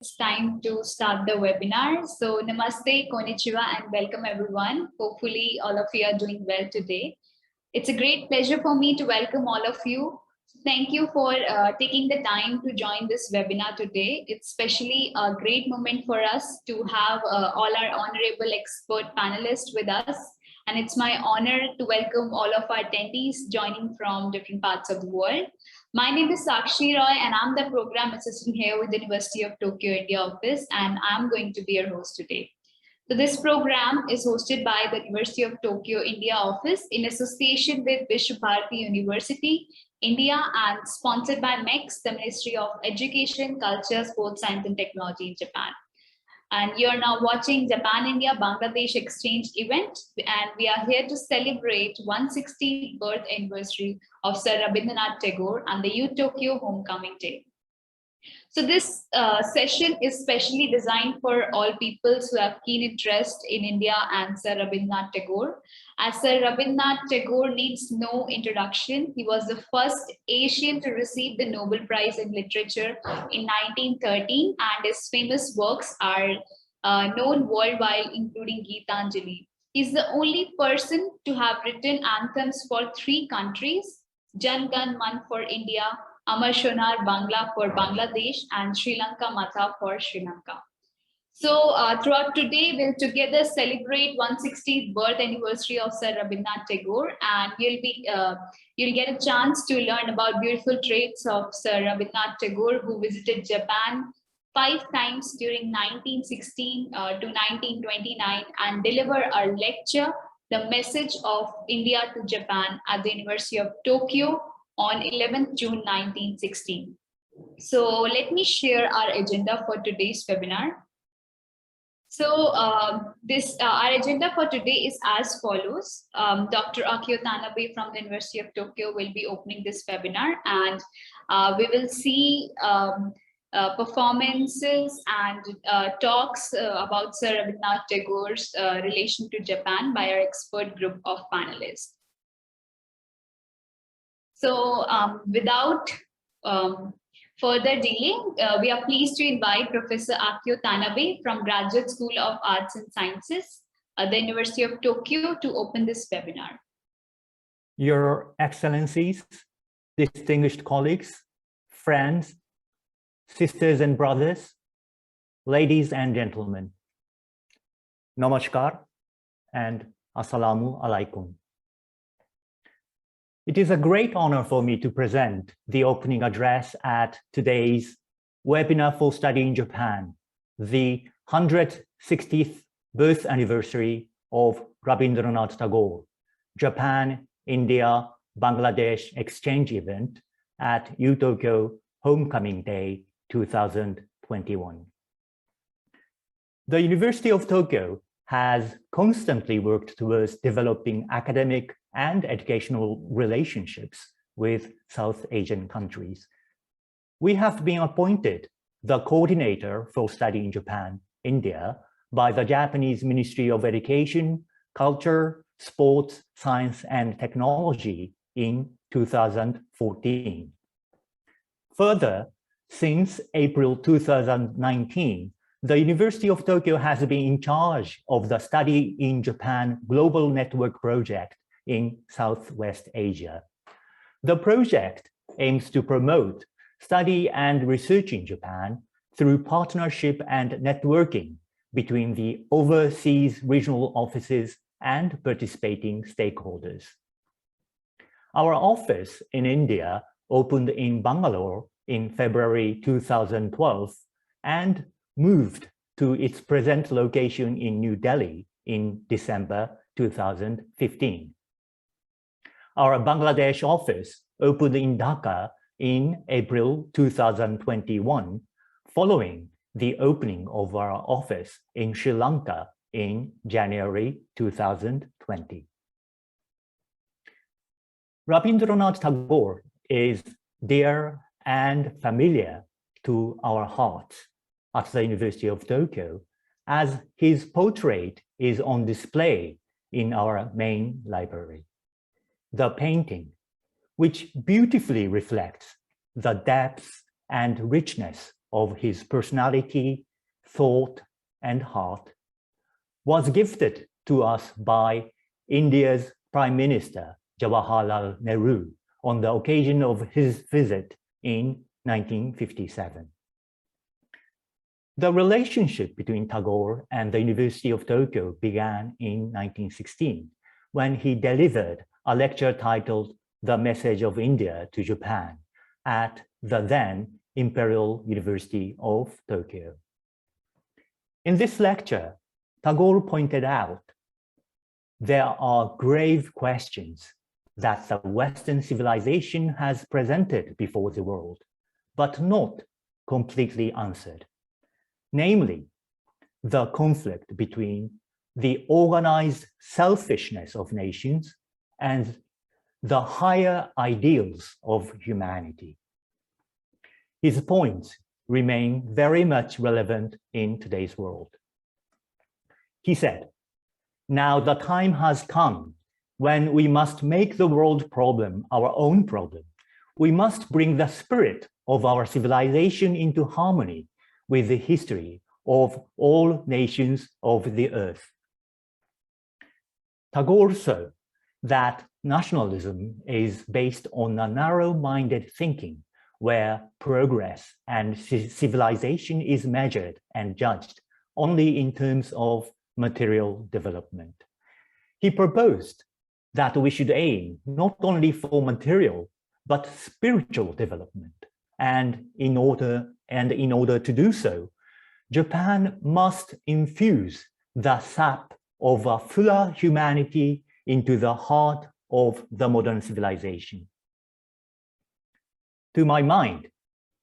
It's time to start the webinar. So namaste, konnichiwa, and welcome everyone. Hopefully all of you are doing well today. It's a great pleasure for me to welcome all of you. Thank you for taking the time to join this webinar today. It's especially a great moment for us to have all our honorable expert panelists with us. And it's my honor to welcome all of our attendees joining from different parts of the world. My name is Sakshi Roy, and I'm the program assistant here with the University of Tokyo India office, and I'm going to be your host today. So this program is hosted by the University of Tokyo India office in association with Vishwabharati University, India, and sponsored by MEX, the Ministry of Education, Culture, Sports, Science and Technology in Japan. And you're now watching Japan-India Bangladesh exchange event, and we are here to celebrate 160th birth anniversary of Sir Rabindranath Tagore and the U Tokyo Homecoming Day. So this session is specially designed for all people who have keen interest in India and Sir Rabindranath Tagore. As Sir Rabindranath Tagore needs no introduction, he was the first Asian to receive the Nobel Prize in Literature in 1913, and his famous works are known worldwide, including Gitanjali. He's the only person to have written anthems for 3 countries: Jan Gan Man for India, Amar Shonar Bangla for Bangladesh, and Sri Lanka Matha for Sri Lanka. So throughout today, we'll together celebrate 160th birth anniversary of Sir Rabindranath Tagore, and you'll get a chance to learn about beautiful traits of Sir Rabindranath Tagore, who visited Japan 5 times during 1916 to 1929 and deliver a lecture, The Message of India to Japan, at the University of Tokyo on 11th June 1916. So let me share our agenda for today's webinar. So our agenda for today is as follows. Dr. Akio Tanabe from the University of Tokyo will be opening this webinar, and we will see performances and talks about Sir Rabindranath Tagore's relation to Japan by our expert group of panelists. So without further delay, we are pleased to invite Professor Akio Tanabe from Graduate School of Arts and Sciences at the University of Tokyo to open this webinar. Your Excellencies, distinguished colleagues, friends, sisters and brothers, ladies and gentlemen, Namaskar and Assalamu Alaikum. It is a great honor for me to present the opening address at today's webinar for study in Japan, the 160th birth anniversary of Rabindranath Tagore, Japan, India, Bangladesh exchange event at U Tokyo Homecoming Day 2021. The University of Tokyo has constantly worked towards developing academic and educational relationships with South Asian countries. We have been appointed the coordinator for study in Japan, India, by the Japanese Ministry of Education, Culture, Sports, Science and Technology in 2014. Further, since April 2019, the University of Tokyo has been in charge of the Study in Japan Global Network project in Southwest Asia. The project aims to promote study and research in Japan through partnership and networking between the overseas regional offices and participating stakeholders. Our office in India opened in Bangalore in February 2012 and moved to its present location in New Delhi in December 2015. Our Bangladesh office opened in Dhaka in April 2021, following the opening of our office in Sri Lanka in January 2020. Rabindranath Tagore is dear and familiar to our hearts at the University of Tokyo, as his portrait is on display in our main library. The painting, which beautifully reflects the depth and richness of his personality, thought, and heart, was gifted to us by India's Prime Minister Jawaharlal Nehru on the occasion of his visit in 1957. The relationship between Tagore and the University of Tokyo began in 1916, when he delivered a lecture titled The Message of India to Japan at the then Imperial University of Tokyo. In this lecture, Tagore pointed out there are grave questions that the Western civilization has presented before the world, but not completely answered. Namely, the conflict between the organized selfishness of nations and the higher ideals of humanity. His points remain very much relevant in today's world. He said, "Now the time has come when we must make the world problem our own problem. We must bring the spirit of our civilization into harmony with the history of all nations of the earth." Tagore saw that nationalism is based on a narrow-minded thinking where progress and civilization is measured and judged only in terms of material development. He proposed that we should aim not only for material, but spiritual development. And in order to do so, Japan must infuse the sap of a fuller humanity into the heart of the modern civilization. To my mind,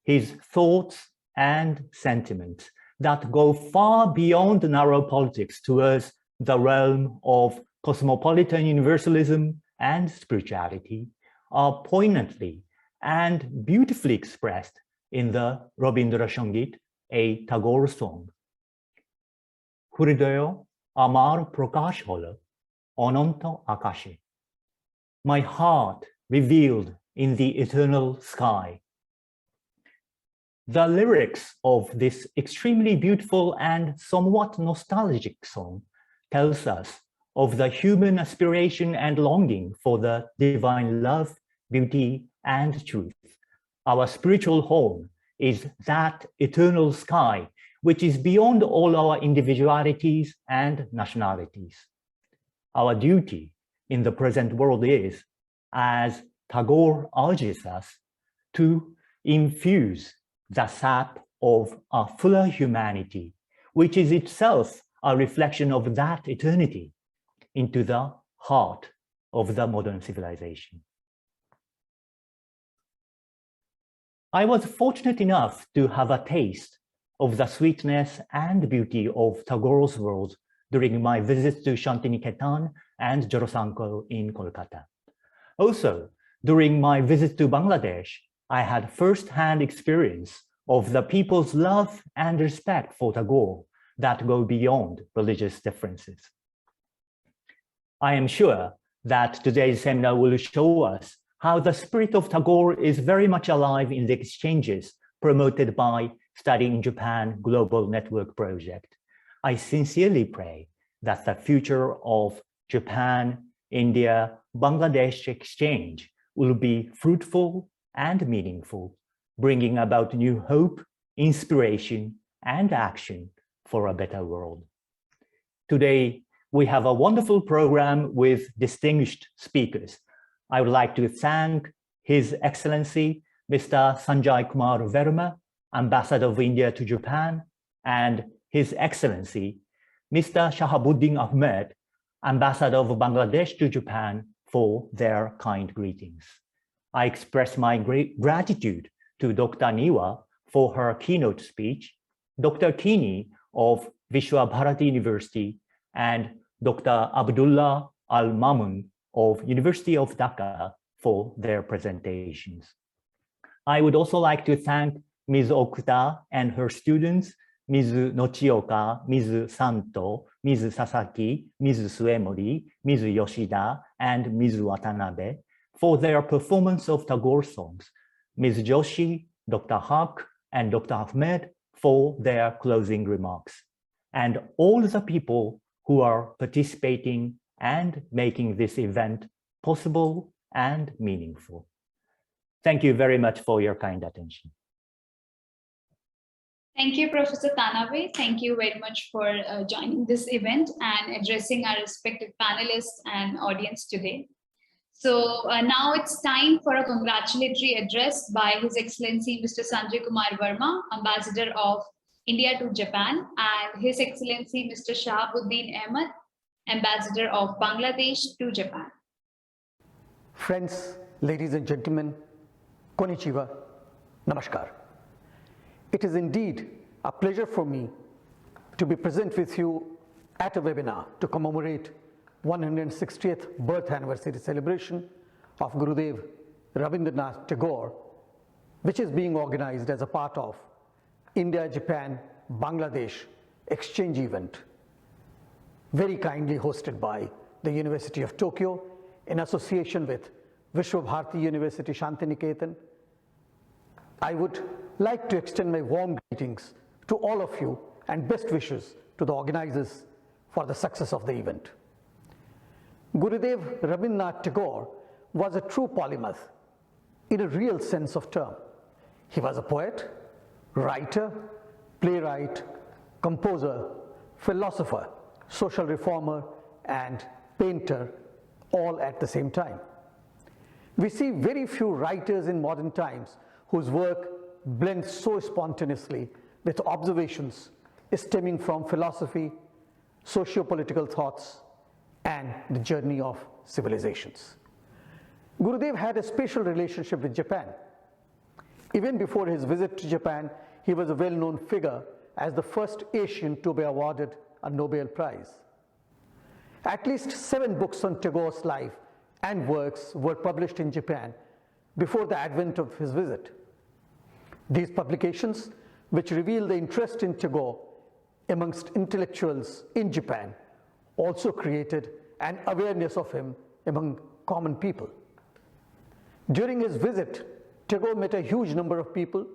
his thoughts and sentiments that go far beyond narrow politics towards the realm of cosmopolitan universalism and spirituality are poignantly and beautifully expressed in the Rabindranath, a Tagore song. Hridayo amar prakash holo, ananta akashe. My heart revealed in the eternal sky. The lyrics of this extremely beautiful and somewhat nostalgic song tells us of the human aspiration and longing for the divine love, beauty, and truth. Our spiritual home is that eternal sky, which is beyond all our individualities and nationalities. Our duty in the present world is, as Tagore urges us, to infuse the sap of a fuller humanity, which is itself a reflection of that eternity, into the heart of the modern civilization. I was fortunate enough to have a taste of the sweetness and beauty of Tagore's world during my visits to Shantiniketan and Jorasanko in Kolkata. Also, during my visit to Bangladesh, I had first-hand experience of the people's love and respect for Tagore that go beyond religious differences. I am sure that today's seminar will show us how the spirit of Tagore is very much alive in the exchanges promoted by Study in Japan Global Network Project. I sincerely pray that the future of Japan, India, Bangladesh exchange will be fruitful and meaningful, bringing about new hope, inspiration, and action for a better world. Today, we have a wonderful program with distinguished speakers. I would like to thank His Excellency, Mr. Sanjay Kumar Verma, Ambassador of India to Japan, and His Excellency, Mr. Shahabuddin Ahmed, Ambassador of Bangladesh to Japan, for their kind greetings. I express my great gratitude to Dr. Niwa for her keynote speech, Dr. Kini of Vishwa Bharati University, and Dr. Abdullah Al-Mamun of University of Dhaka for their presentations. I would also like to thank Ms. Okuta and her students, Ms. Nochioka, Ms. Santo, Ms. Sasaki, Ms. Suemori, Ms. Yoshida, and Ms. Watanabe for their performance of Tagore songs, Ms. Joshi, Dr. Haq, and Dr. Ahmed for their closing remarks, and all the people who are participating and making this event possible and meaningful. Thank you very much for your kind attention. Thank you, Professor Tanabe. Thank you very much for joining this event and addressing our respected panelists and audience today. So now it's time for a congratulatory address by His Excellency Mr. Sanjay Kumar Verma, Ambassador of India to Japan, and His Excellency Mr. Shahabuddin Ahmed, Ambassador of Bangladesh to Japan. Friends, ladies and gentlemen, konnichiwa, namaskar. It is indeed a pleasure for me to be present with you at a webinar to commemorate 160th birth anniversary celebration of Gurudev Rabindranath Tagore, which is being organized as a part of India-Japan-Bangladesh exchange event, very kindly hosted by the University of Tokyo in association with Vishwa Bharati University Shantiniketan. I would like to extend my warm greetings to all of you and best wishes to the organizers for the success of the event. Gurudev Rabindranath Tagore was a true polymath in a real sense of term. He was a poet, writer, playwright, composer, philosopher, social reformer, and painter, all at the same time. We see very few writers in modern times whose work blends so spontaneously with observations stemming from philosophy, socio-political thoughts, and the journey of civilizations. Gurudev had a special relationship with Japan. Even before his visit to Japan, he was a well-known figure as the first Asian to be awarded a Nobel Prize. At least 7 books on Tagore's life and works were published in Japan before the advent of his visit. These publications, which reveal the interest in Tagore amongst intellectuals in Japan, also created an awareness of him among common people. During his visit, Tagore met a huge number of people,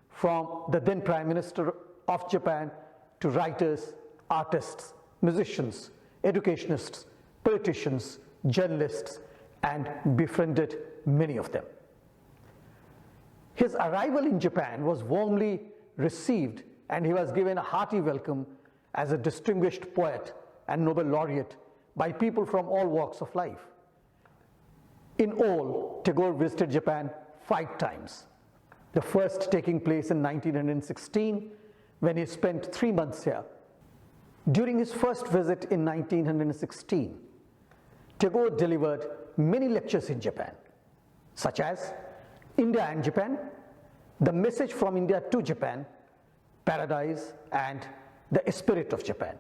from the then Prime Minister of Japan to writers, artists, musicians, educationists, politicians, journalists, and befriended many of them. His arrival in Japan was warmly received, and he was given a hearty welcome as a distinguished poet and Nobel laureate by people from all walks of life. In all, Tagore visited Japan 5 times. The first taking place in 1916, when he spent 3 months here. During his first visit in 1916, Tagore delivered many lectures in Japan, such as India and Japan, The Message from India to Japan, Paradise, and The Spirit of Japan.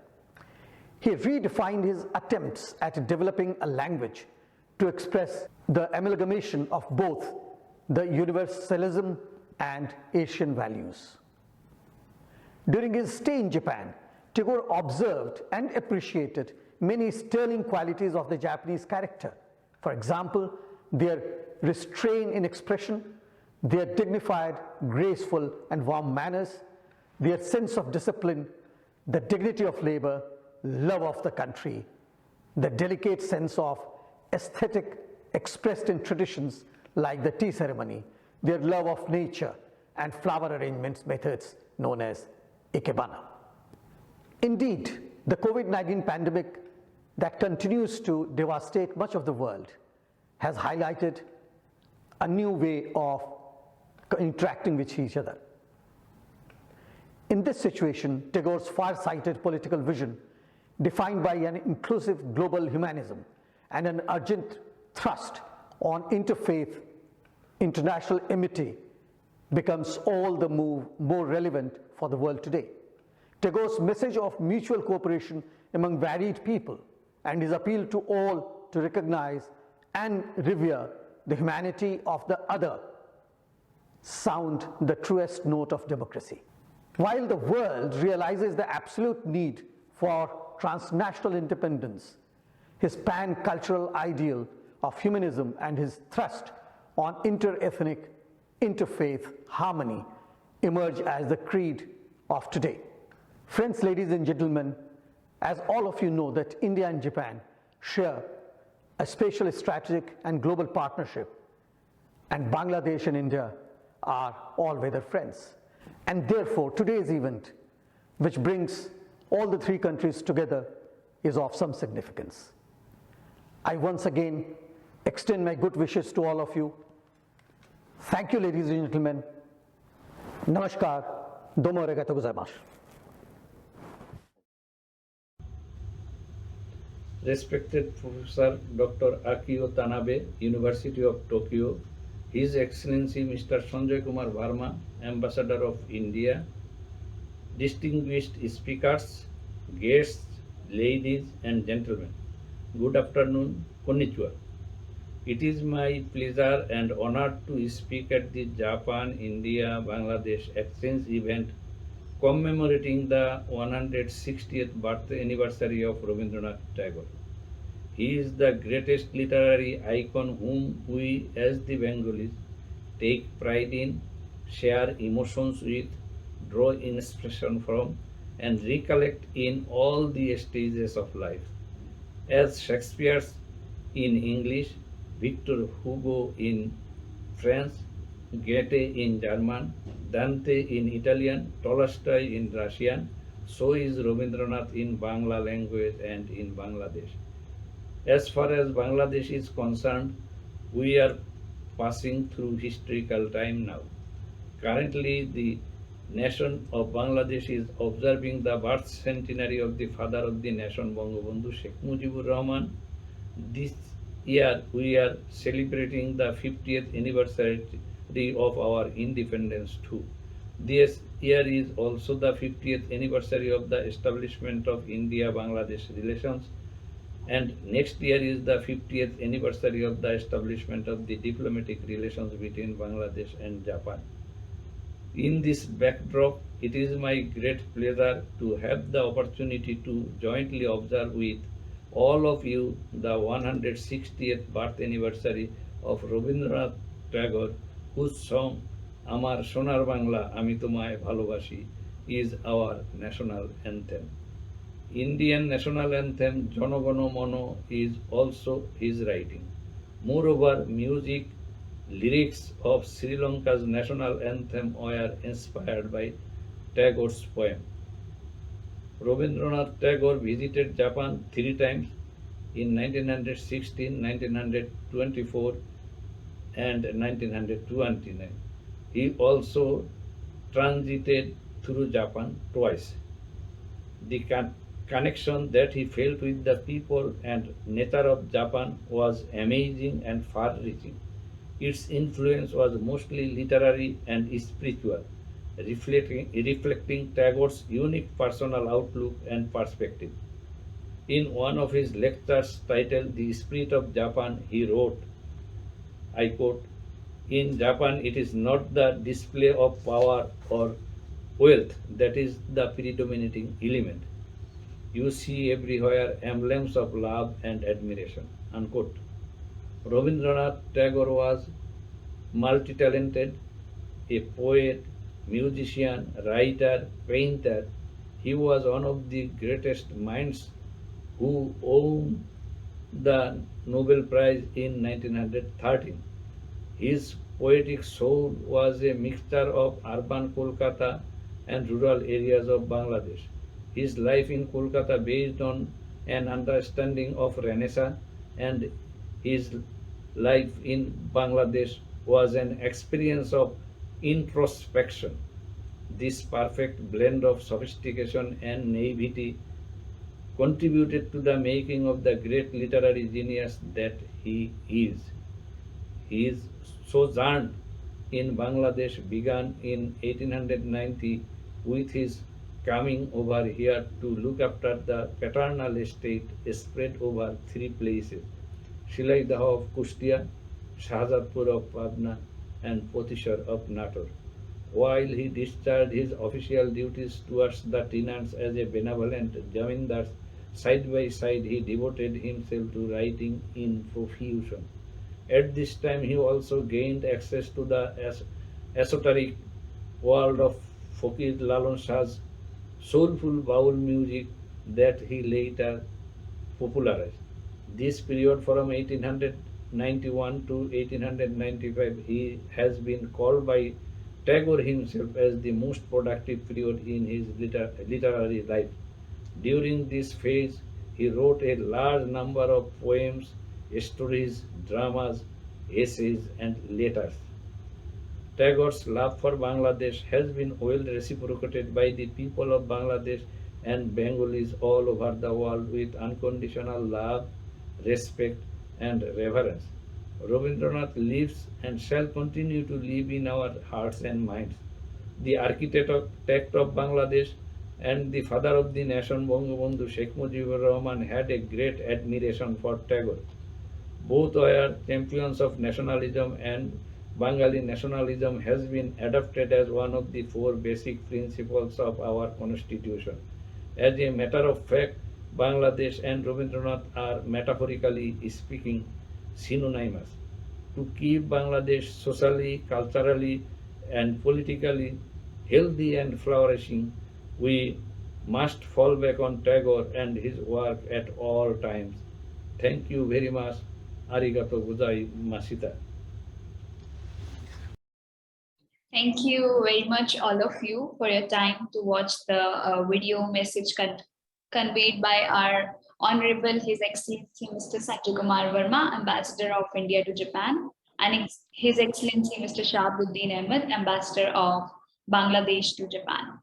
He redefined his attempts at developing a language to express the amalgamation of both the universalism and Asian values. During his stay in Japan, Tagore observed and appreciated many sterling qualities of the Japanese character. For example, their restraint in expression, their dignified, graceful, and warm manners, their sense of discipline, the dignity of labor, love of the country, the delicate sense of aesthetic expressed in traditions like the tea ceremony, their love of nature, and flower arrangements methods known as ikebana. Indeed, the COVID-19 pandemic that continues to devastate much of the world has highlighted a new way of interacting with each other. In this situation, Tagore's far-sighted political vision, defined by an inclusive global humanism and an urgent thrust on interfaith international amity, becomes all the more relevant for the world today. Tagore's message of mutual cooperation among varied people and his appeal to all to recognize and revere the humanity of the other sound the truest note of democracy. While the world realizes the absolute need for transnational independence, his pan-cultural ideal of humanism and his thrust on inter-ethnic, interfaith harmony emerge as the creed of today. Friends, ladies and gentlemen, as all of you know that India and Japan share a spatial, strategic and global partnership, and Bangladesh and India are all-weather friends. And therefore, today's event, which brings all the three countries together, is of some significance. I once again extend my good wishes to all of you. Thank you, ladies and gentlemen. Namaskar. Domo arigatou gozaimasu. Respected Professor Dr. Akio Tanabe, University of Tokyo, His Excellency Mr. Sanjay Kumar Verma, Ambassador of India, distinguished speakers, guests, ladies and gentlemen, good afternoon, konnichiwa. It is my pleasure and honor to speak at the Japan-India-Bangladesh exchange event commemorating the 160th birth anniversary of Rabindranath Tagore. He is the greatest literary icon whom we as the Bengalis take pride in, share emotions with, draw inspiration from, and recollect in all the stages of life. As Shakespeare's in English, Victor Hugo in French, Goethe in German, Dante in Italian, Tolstoy in Russian, so is Rabindranath in Bangla language and in Bangladesh. As far as Bangladesh is concerned, we are passing through historical time now. Currently, the nation of Bangladesh is observing the birth centenary of the father of the nation, Bangabandhu Sheikh Mujibur Rahman. This year, we are celebrating the 50th anniversary of our independence too. This year is also the 50th anniversary of the establishment of India-Bangladesh relations, and next year is the 50th anniversary of the establishment of the diplomatic relations between Bangladesh and Japan. In this backdrop, it is my great pleasure to have the opportunity to jointly observe with all of you the 160th birth anniversary of Rabindranath Tagore, whose song Amar Sonar Bangla Ami Tomaye Bhalobashi is our national anthem. Indian national anthem Jana Gana Mana is also his writing. Moreover, music, lyrics of Sri Lanka's national anthem were inspired by Tagore's poem. Rabindranath Tagore visited Japan 3 times in 1916, 1924 and 1929. He also transited through Japan twice. The connection that he felt with the people and nature of Japan was amazing and far-reaching. Its influence was mostly literary and spiritual, reflecting Tagore's unique personal outlook and perspective. In one of his lectures titled The Spirit of Japan, he wrote, I quote, "In Japan, it is not the display of power or wealth that is the predominating element. You see everywhere emblems of love and admiration." Unquote. Rabindranath Tagore was multi-talented, a poet, musician, writer, painter. He was one of the greatest minds who won the Nobel Prize in 1913. His poetic soul was a mixture of urban Kolkata and rural areas of Bangladesh. His life in Kolkata based on an understanding of Renaissance, and his life in Bangladesh was an experience of introspection. This perfect blend of sophistication and naivety contributed to the making of the great literary genius that he is. His sojourn in Bangladesh began in 1890 with his coming over here to look after the paternal estate spread over 3 places: Shilaidah of Kustia, Shahjadpur of Pabna, and Potishar of Nator. While he discharged his official duties towards the tenants as a benevolent jamindar, side by side he devoted himself to writing in profusion. At this time he also gained access to the esoteric world of Fakir Lalon Shah's soulful baul music that he later popularized. This period from 1891 to 1895 he has been called by Tagore himself as the most productive period in his literary life. During this phase, he wrote a large number of poems, stories, dramas, essays, and letters. Tagore's love for Bangladesh has been well reciprocated by the people of Bangladesh and Bengalis all over the world with unconditional love, respect, and reverence. Rabindranath lives and shall continue to live in our hearts and minds. The architect of Bangladesh and the father of the nation, Bangabandhu Sheikh Mujibur Rahman, had a great admiration for Tagore. Both were champions of nationalism, and Bengali nationalism has been adopted as one of the four basic principles of our constitution. As a matter of fact, Bangladesh and Rabindranath are metaphorically speaking synonymous. To keep Bangladesh socially, culturally, and politically healthy and flourishing, we must fall back on Tagore and his work at all times. Thank you very much. Arigato gozaimashita. Thank you very much, all of you, for your time to watch the video message conveyed by our Honorable His Excellency Mr. Sanjay Kumar Verma, Ambassador of India to Japan, and His Excellency Mr. Shahabuddin Ahmed, Ambassador of Bangladesh to Japan.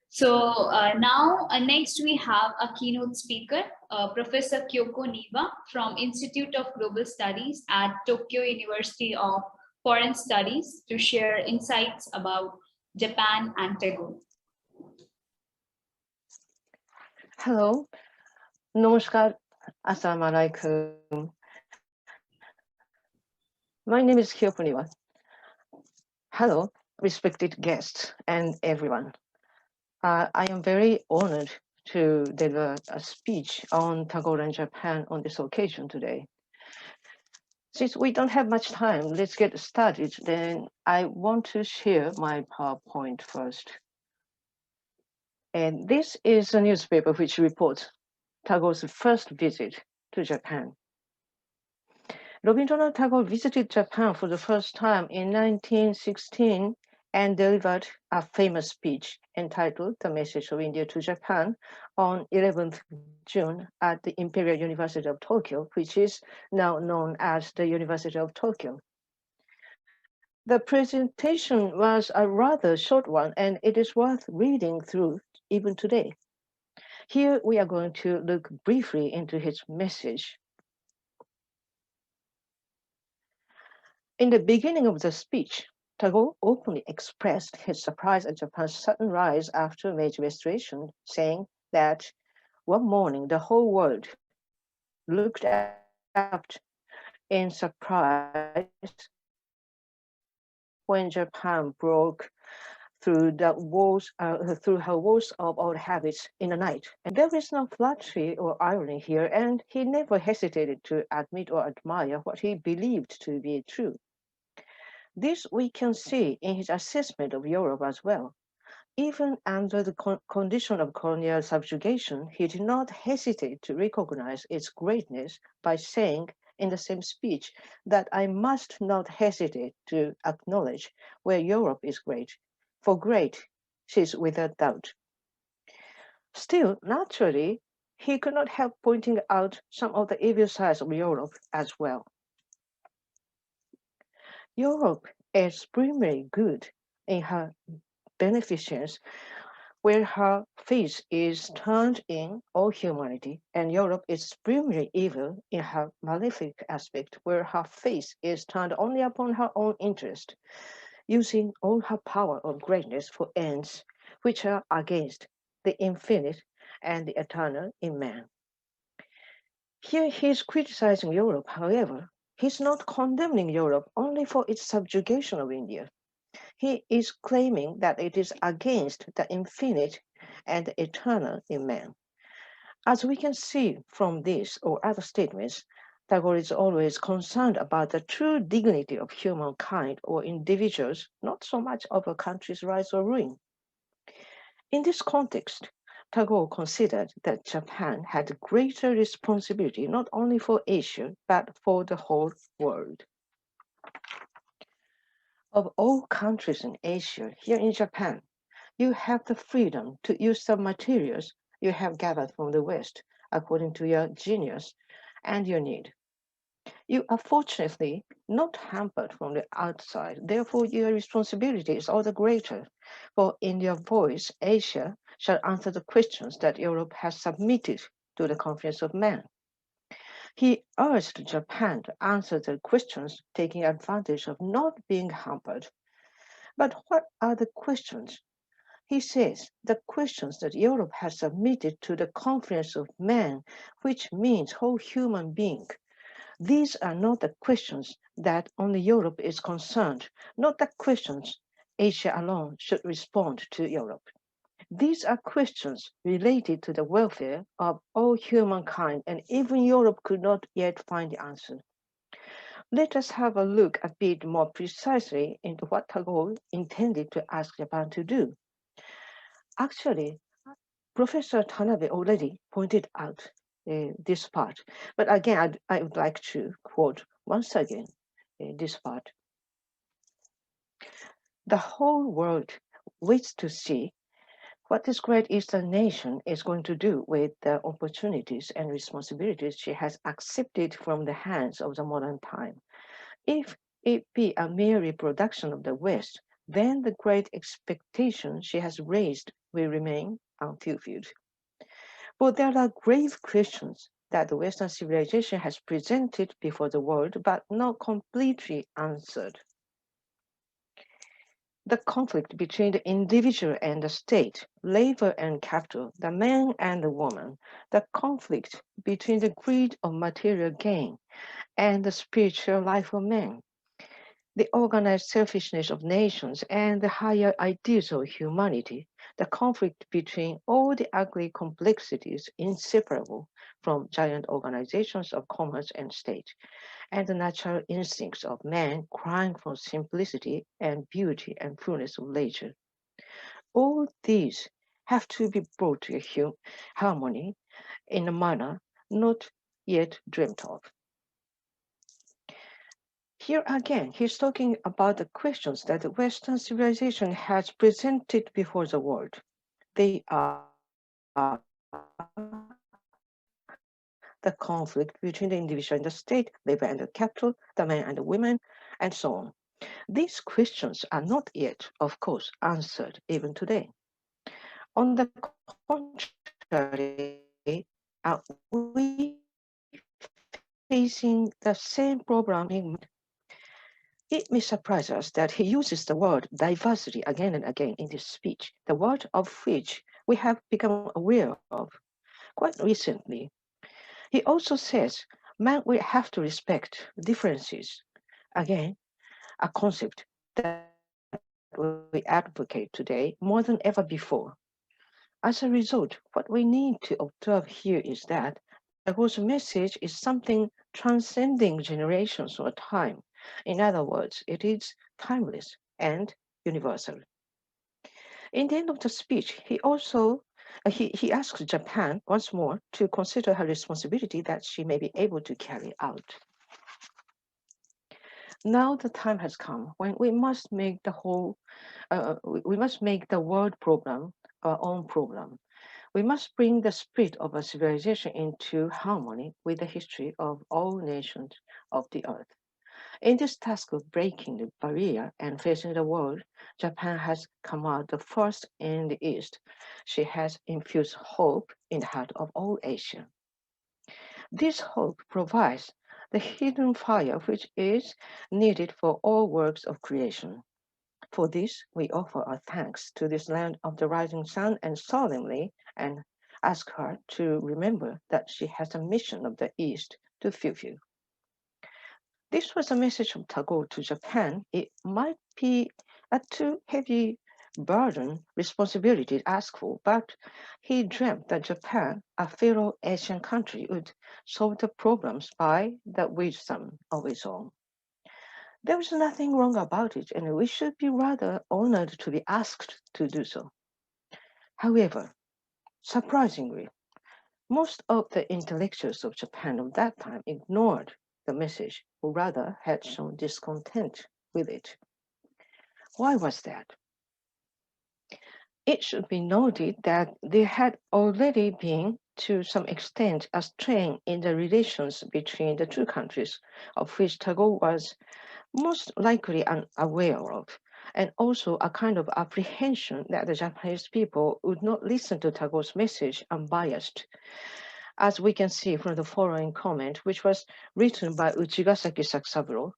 So now next we have a keynote speaker, Professor Kyoko Niwa from Institute of Global Studies at Tokyo University of Foreign Studies to share insights about Japan and Tagore. Hello, Namaskar, Assalamu alaikum. My name is Kyoko Niwa. Hello, respected guests and everyone. I am very honored to deliver a speech on Tagore and Japan on this occasion today. Since we don't have much time, let's get started. Then I want to share my PowerPoint first. And this is a newspaper which reports Tagore's first visit to Japan. Rabindranath Tagore visited Japan for the first time in 1916 and delivered a famous speech entitled The Message of India to Japan on 11th June at the Imperial University of Tokyo, which is now known as the University of Tokyo. The presentation was a rather short one, and it is worth reading through even today. Here we are going to look briefly into his message. In the beginning of the speech, Tagore openly expressed his surprise at Japan's sudden rise after Meiji Restoration, saying that one morning the whole world looked up in surprise when Japan broke through her walls of old habits in the night. And there is no flattery or irony here, and he never hesitated to admit or admire what he believed to be true. This we can see in his assessment of Europe as well. Even under the condition of colonial subjugation, he did not hesitate to recognize its greatness by saying in the same speech that I must not hesitate to acknowledge where Europe is great, for great she is without doubt. Still, naturally, he could not help pointing out some of the evil sides of Europe as well. Europe is primarily good in her beneficence, where her face is turned in all humanity, and Europe is primarily evil in her malefic aspect, where her face is turned only upon her own interest, using all her power of greatness for ends which are against the infinite and the eternal in man. Here he is criticizing Europe, however. He's not condemning Europe only for its subjugation of India. He is claiming that it is against the infinite and the eternal in man. As we can see from this or other statements, Tagore is always concerned about the true dignity of humankind or individuals, not so much of a country's rise or ruin. In this context, Tagore considered that Japan had greater responsibility not only for Asia, but for the whole world. Of all countries in Asia, here in Japan, you have the freedom to use the materials you have gathered from the West according to your genius and your need. You are fortunately not hampered from the outside. Therefore, your responsibility is all the greater. For in your voice, Asia shall answer the questions that Europe has submitted to the Conference of Men. He urged Japan to answer the questions, taking advantage of not being hampered. But what are the questions? He says the questions that Europe has submitted to the Conference of Men, which means whole human being. These are not the questions that only Europe is concerned, not the questions Asia alone should respond to Europe. These are questions related to the welfare of all humankind, and even Europe could not yet find the answer. Let us have a look a bit more precisely into what Tagore intended to ask Japan to do. Actually, Professor Tanabe already pointed out this part. But again, I would like to quote once again this part. The whole world waits to see what this great Eastern nation is going to do with the opportunities and responsibilities she has accepted from the hands of the modern time. If it be a mere reproduction of the West, then the great expectations she has raised will remain unfulfilled. For there are grave questions that the Western civilization has presented before the world, but not completely answered. The conflict between the individual and the state, labor and capital, the man and the woman, the conflict between the greed of material gain and the spiritual life of man, the organized selfishness of nations and the higher ideals of humanity, the conflict between all the ugly complexities inseparable from giant organizations of commerce and state, and the natural instincts of man crying for simplicity and beauty and fullness of nature. All these have to be brought to a harmony in a manner not yet dreamt of. Here again, he's talking about the questions that the Western civilization has presented before the world. They are the conflict between the individual and the state, labor and the capital, the men and the women, and so on. These questions are not yet, of course, answered even today. On the contrary, are we facing the same problem? It may surprise us that he uses the word diversity again and again in this speech, the word of which we have become aware of quite recently. He also says man will have to respect differences. Again, a concept that we advocate today more than ever before. As a result, what we need to observe here is that Tagore's message is something transcending generations or time. In other words, it is timeless and universal. In the end of the speech, he also he asks Japan once more to consider her responsibility that she may be able to carry out. Now the time has come when we must make the world problem our own problem. We must bring the spirit of a civilization into harmony with the history of all nations of the earth. In this task of breaking the barrier and facing the world, Japan has come out the first in the East. She has infused hope in the heart of all Asia. This hope provides the hidden fire which is needed for all works of creation. For this, we offer our thanks to this land of the rising sun and solemnly and ask her to remember that she has a mission of the East to fulfill. This was a message from Tagore to Japan. It might be a too heavy burden, responsibility asked for, but he dreamt that Japan, a fellow Asian country, would solve the problems by the wisdom of its own. There is nothing wrong about it, and we should be rather honored to be asked to do so. However, surprisingly, most of the intellectuals of Japan of that time ignored the message, or rather had shown discontent with it. Why was that? It should be noted that there had already been, to some extent, a strain in the relations between the two countries, of which Tagore was most likely unaware of, and also a kind of apprehension that the Japanese people would not listen to Tagore's message unbiased, as we can see from the following comment, which was written by Uchigasaki Sakusaburo,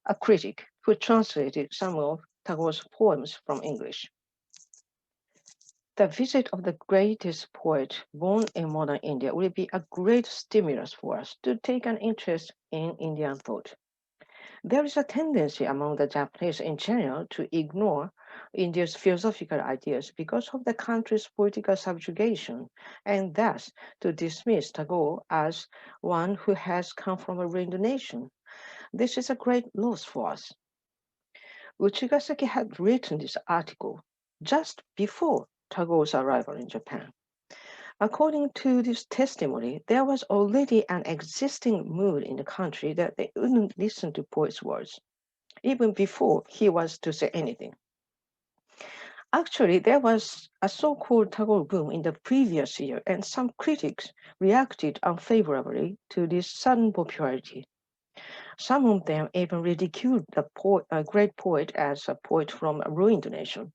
a critic who translated some of Tagore's poems from English. The visit of the greatest poet born in modern India will be a great stimulus for us to take an interest in Indian thought. There is a tendency among the Japanese in general to ignore India's philosophical ideas because of the country's political subjugation, and thus to dismiss Tagore as one who has come from a ruined nation. This is a great loss for us. Uchigasaki had written this article just before Tagore's arrival in Japan. According to this testimony, there was already an existing mood in the country that they wouldn't listen to poets' words, even before he was to say anything. Actually, there was a so-called Tagore boom in the previous year, and some critics reacted unfavorably to this sudden popularity. Some of them even ridiculed the great poet as a poet from a ruined nation.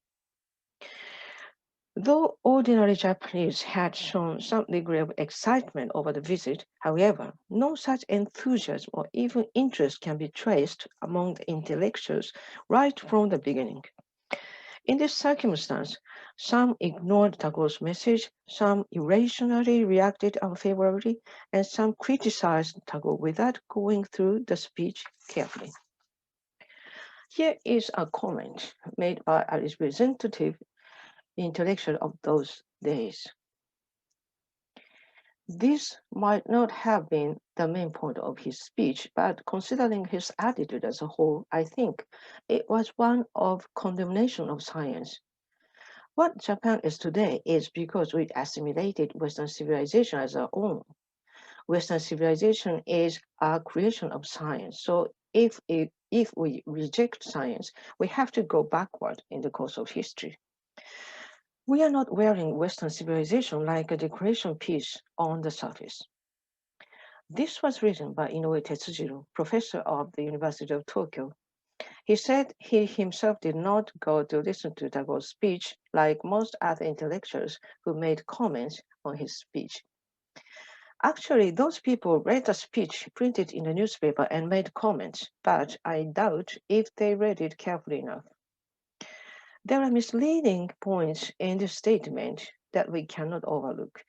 Though ordinary Japanese had shown some degree of excitement over the visit, however, no such enthusiasm or even interest can be traced among the intellectuals right from the beginning. In this circumstance, some ignored Tagore's message, some irrationally reacted unfavorably, and some criticized Tagore without going through the speech carefully. Here is a comment made by a representative intellectual of those days. This might not have been the main point of his speech, but considering his attitude as a whole, I think it was one of condemnation of science. What Japan is today is because we assimilated Western civilization as our own. Western civilization is a creation of science. So if we reject science, we have to go backward in the course of history. We are not wearing Western civilization like a decoration piece on the surface. This was written by Inoue Tetsujiro, professor of the University of Tokyo. He said he himself did not go to listen to Tagore's speech like most other intellectuals who made comments on his speech. Actually, those people read the speech printed in the newspaper and made comments, but I doubt if they read it carefully enough. There are misleading points in this statement that we cannot overlook.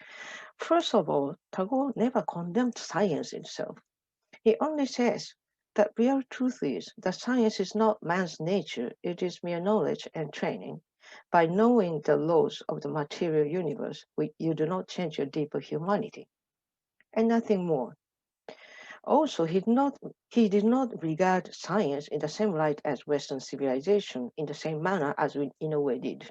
First of all, Tagore never condemned science itself. He only says that real truth is that science is not man's nature, it is mere knowledge and training. By knowing the laws of the material universe, you do not change your deeper humanity. And nothing more. Also, he did not regard science in the same light as Western civilization in the same manner as we in a way did.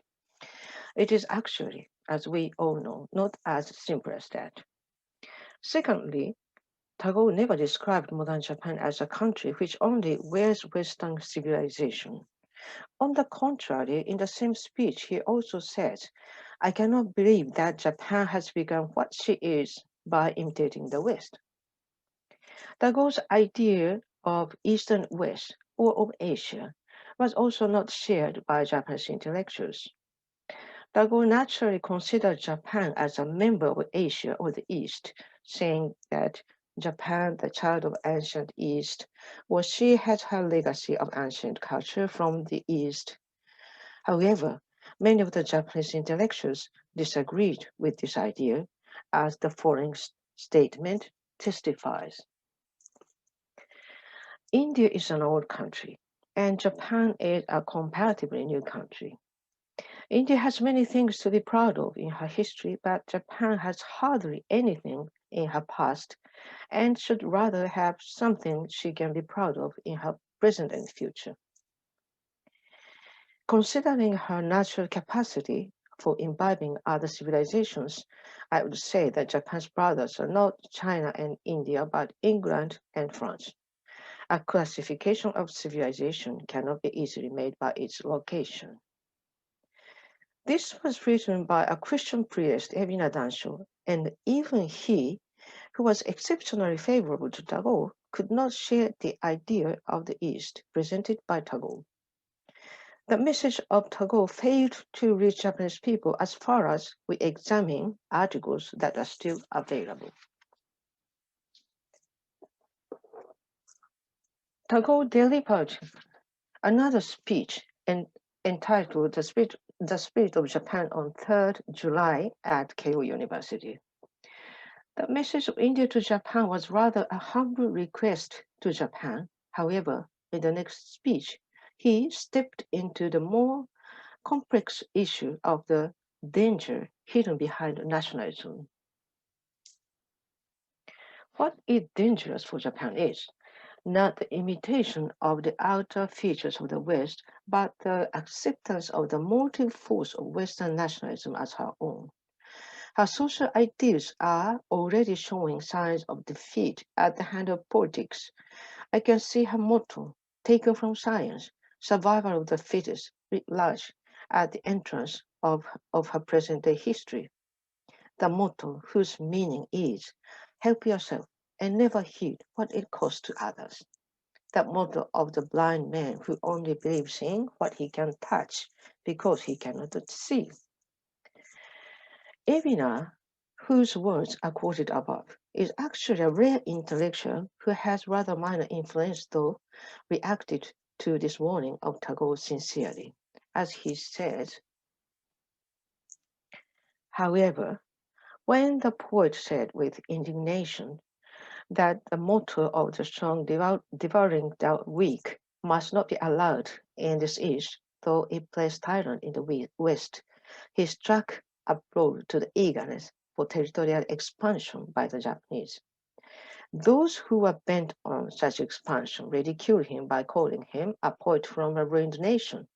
It is actually, as we all know, not as simple as that. Secondly, Tagore never described modern Japan as a country which only wears Western civilization. On the contrary, in the same speech, he also says, I cannot believe that Japan has become what she is by imitating the West. Tagore's idea of East and West, or of Asia, was also not shared by Japanese intellectuals. Tagore naturally considered Japan as a member of Asia or the East, saying that Japan, the child of ancient East, or she had her legacy of ancient culture from the East. However, many of the Japanese intellectuals disagreed with this idea, as the following statement testifies. India is an old country, and Japan is a comparatively new country. India has many things to be proud of in her history, but Japan has hardly anything in her past and should rather have something she can be proud of in her present and future. Considering her natural capacity for imbibing other civilizations, I would say that Japan's brothers are not China and India, but England and France. A classification of civilization cannot be easily made by its location. This was written by a Christian priest, Rabindranath, and even he, who was exceptionally favorable to Tagore, could not share the idea of the East presented by Tagore. The message of Tagore failed to reach Japanese people as far as we examine articles that are still available. Tagore delivered another speech entitled The Spirit of Japan on 3rd July at Keio University. The message of India to Japan was rather a humble request to Japan. However, in the next speech, he stepped into the more complex issue of the danger hidden behind nationalism. What is dangerous for Japan is not the imitation of the outer features of the West, but the acceptance of the motive force of Western nationalism as her own. Her social ideals are already showing signs of defeat at the hand of politics. I can see her motto, taken from science, survival of the fittest, writ large, at the entrance of her present-day history. The motto whose meaning is, help yourself and never heed what it costs to others. The motto of the blind man who only believes in what he can touch because he cannot see. Evina, whose words are quoted above, is actually a rare intellectual who has rather minor influence, though reacted to this warning of Tagore sincerely. As he says, however, when the poet said with indignation that the motto of the strong devouring the weak must not be allowed in this East, though it plays tyrant in the West, he struck a blow to the eagerness for territorial expansion by the Japanese. Those who were bent on such expansion ridiculed him by calling him a poet from a ruined nation.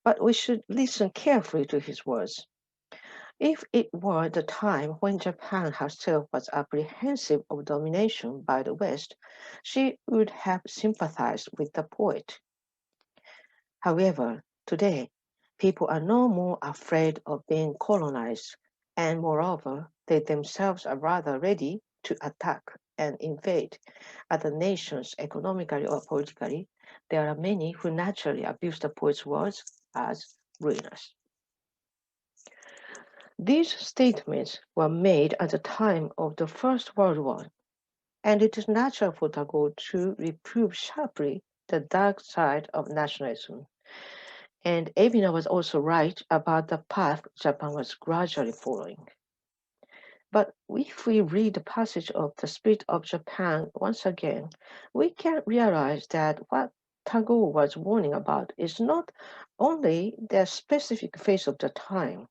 But we should listen carefully to his words. If it were the time when Japan herself was apprehensive of domination by the West, she would have sympathized with the poet. However, today, people are no more afraid of being colonized, and moreover, they themselves are rather ready to attack and invade other nations economically or politically. There are many who naturally abuse the poet's words as ruinous. These statements were made at the time of the First World War, and it is natural for Tagore to reprove sharply the dark side of nationalism. And Evina was also right about the path Japan was gradually following. But if we read the passage of The Spirit of Japan once again, we can realize that what Tagore was warning about is not only the specific phase of the time.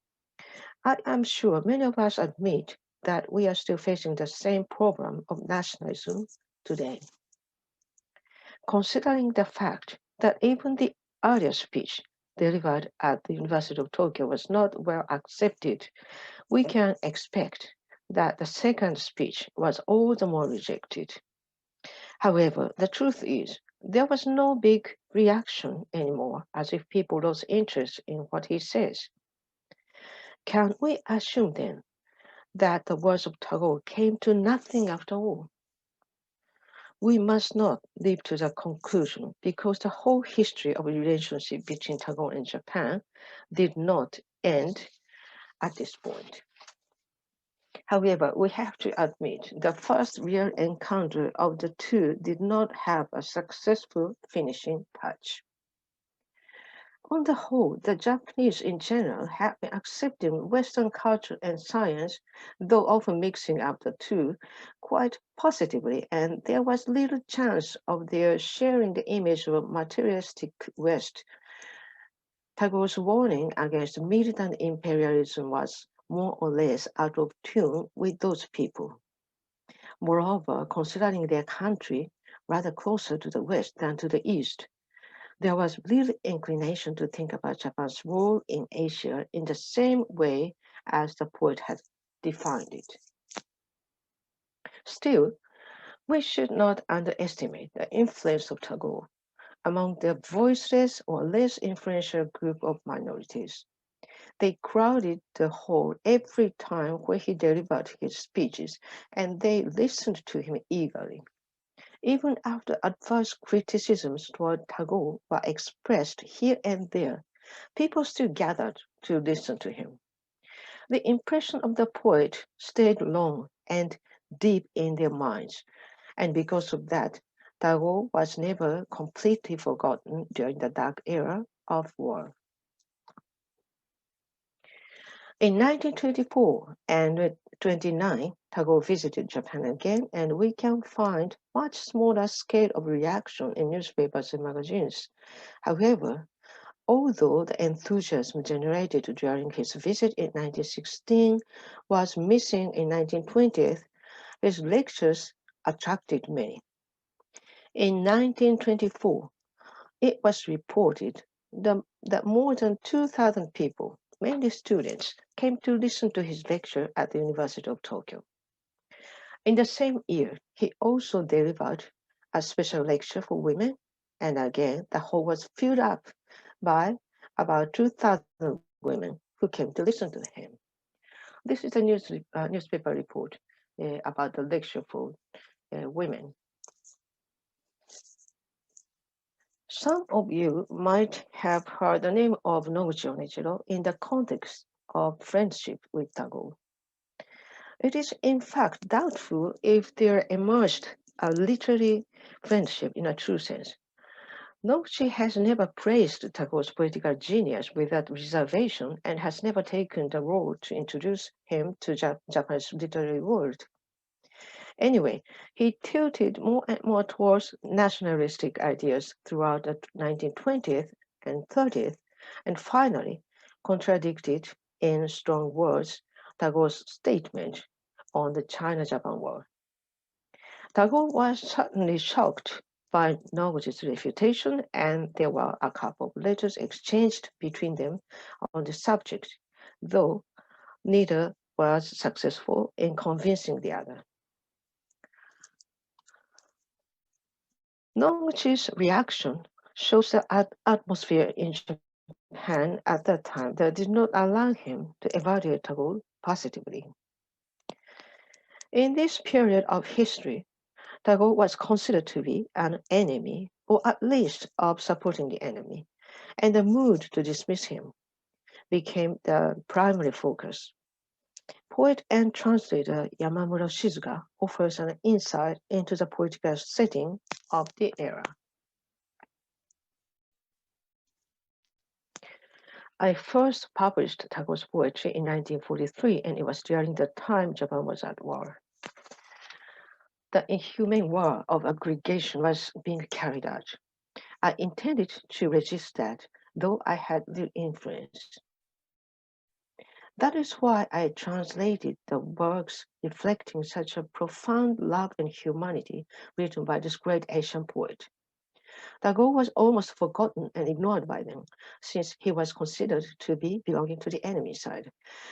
I am sure many of us admit that we are still facing the same problem of nationalism today. Considering the fact that even the earlier speech delivered at the University of Tokyo was not well accepted, we can expect that the second speech was all the more rejected. However, the truth is, there was no big reaction anymore, as if people lost interest in what he says. Can we assume then that the words of Tagore came to nothing after all? We must not leap to the conclusion because the whole history of the relationship between Tagore and Japan did not end at this point. However, we have to admit the first real encounter of the two did not have a successful finishing touch. On the whole, the Japanese in general have been accepting Western culture and science, though often mixing up the two, quite positively, and there was little chance of their sharing the image of a materialistic West. Tagore's warning against militant imperialism was more or less out of tune with those people. Moreover, considering their country rather closer to the west than to the east, there was little inclination to think about Japan's role in Asia in the same way as the poet had defined it. Still, we should not underestimate the influence of Tagore among the voiceless or less influential group of minorities. They crowded the hall every time when he delivered his speeches, and they listened to him eagerly. Even after adverse criticisms toward Tagore were expressed here and there, people still gathered to listen to him. The impression of the poet stayed long and deep in their minds, and because of that, Tagore was never completely forgotten during the dark era of war. In 1924 and 29, Tagore visited Japan again, and we can find much smaller scale of reaction in newspapers and magazines. However, although the enthusiasm generated during his visit in 1916 was missing in 1920, his lectures attracted many. In 1924, it was reported that more than 2,000 people, mainly students, came to listen to his lecture at the University of Tokyo. In the same year, he also delivered a special lecture for women, and again, the hall was filled up by about 2,000 women who came to listen to him. This is a newspaper report about the lecture for women. Some of you might have heard the name of Noguchi Onichiro in the context of friendship with Tagore. It is in fact doubtful if there emerged a literary friendship in a true sense. Noguchi has never praised Tagore's poetical genius without reservation and has never taken the role to introduce him to Japanese literary world. Anyway, he tilted more and more towards nationalistic ideas throughout the 1920th and 30th, and finally contradicted in strong words Tagore's statement on the China-Japan War. Tagore was certainly shocked by Noguchi's refutation, and there were a couple of letters exchanged between them on the subject, though neither was successful in convincing the other. Noguchi's reaction shows the atmosphere in Japan at that time that did not allow him to evaluate Tagore positively. In this period of history, Tagore was considered to be an enemy, or at least of supporting the enemy, and the mood to dismiss him became the primary focus. Poet and translator Yamamura Shizuka offers an insight into the political setting of the era. I first published Tagore's poetry in 1943, and it was during the time Japan was at war. The inhumane war of aggregation was being carried out. I intended to resist that, though I had little influence. That is why I translated the works reflecting such a profound love and humanity written by this great Asian poet. Tagore was almost forgotten and ignored by them, since he was considered to be belonging to the enemy side.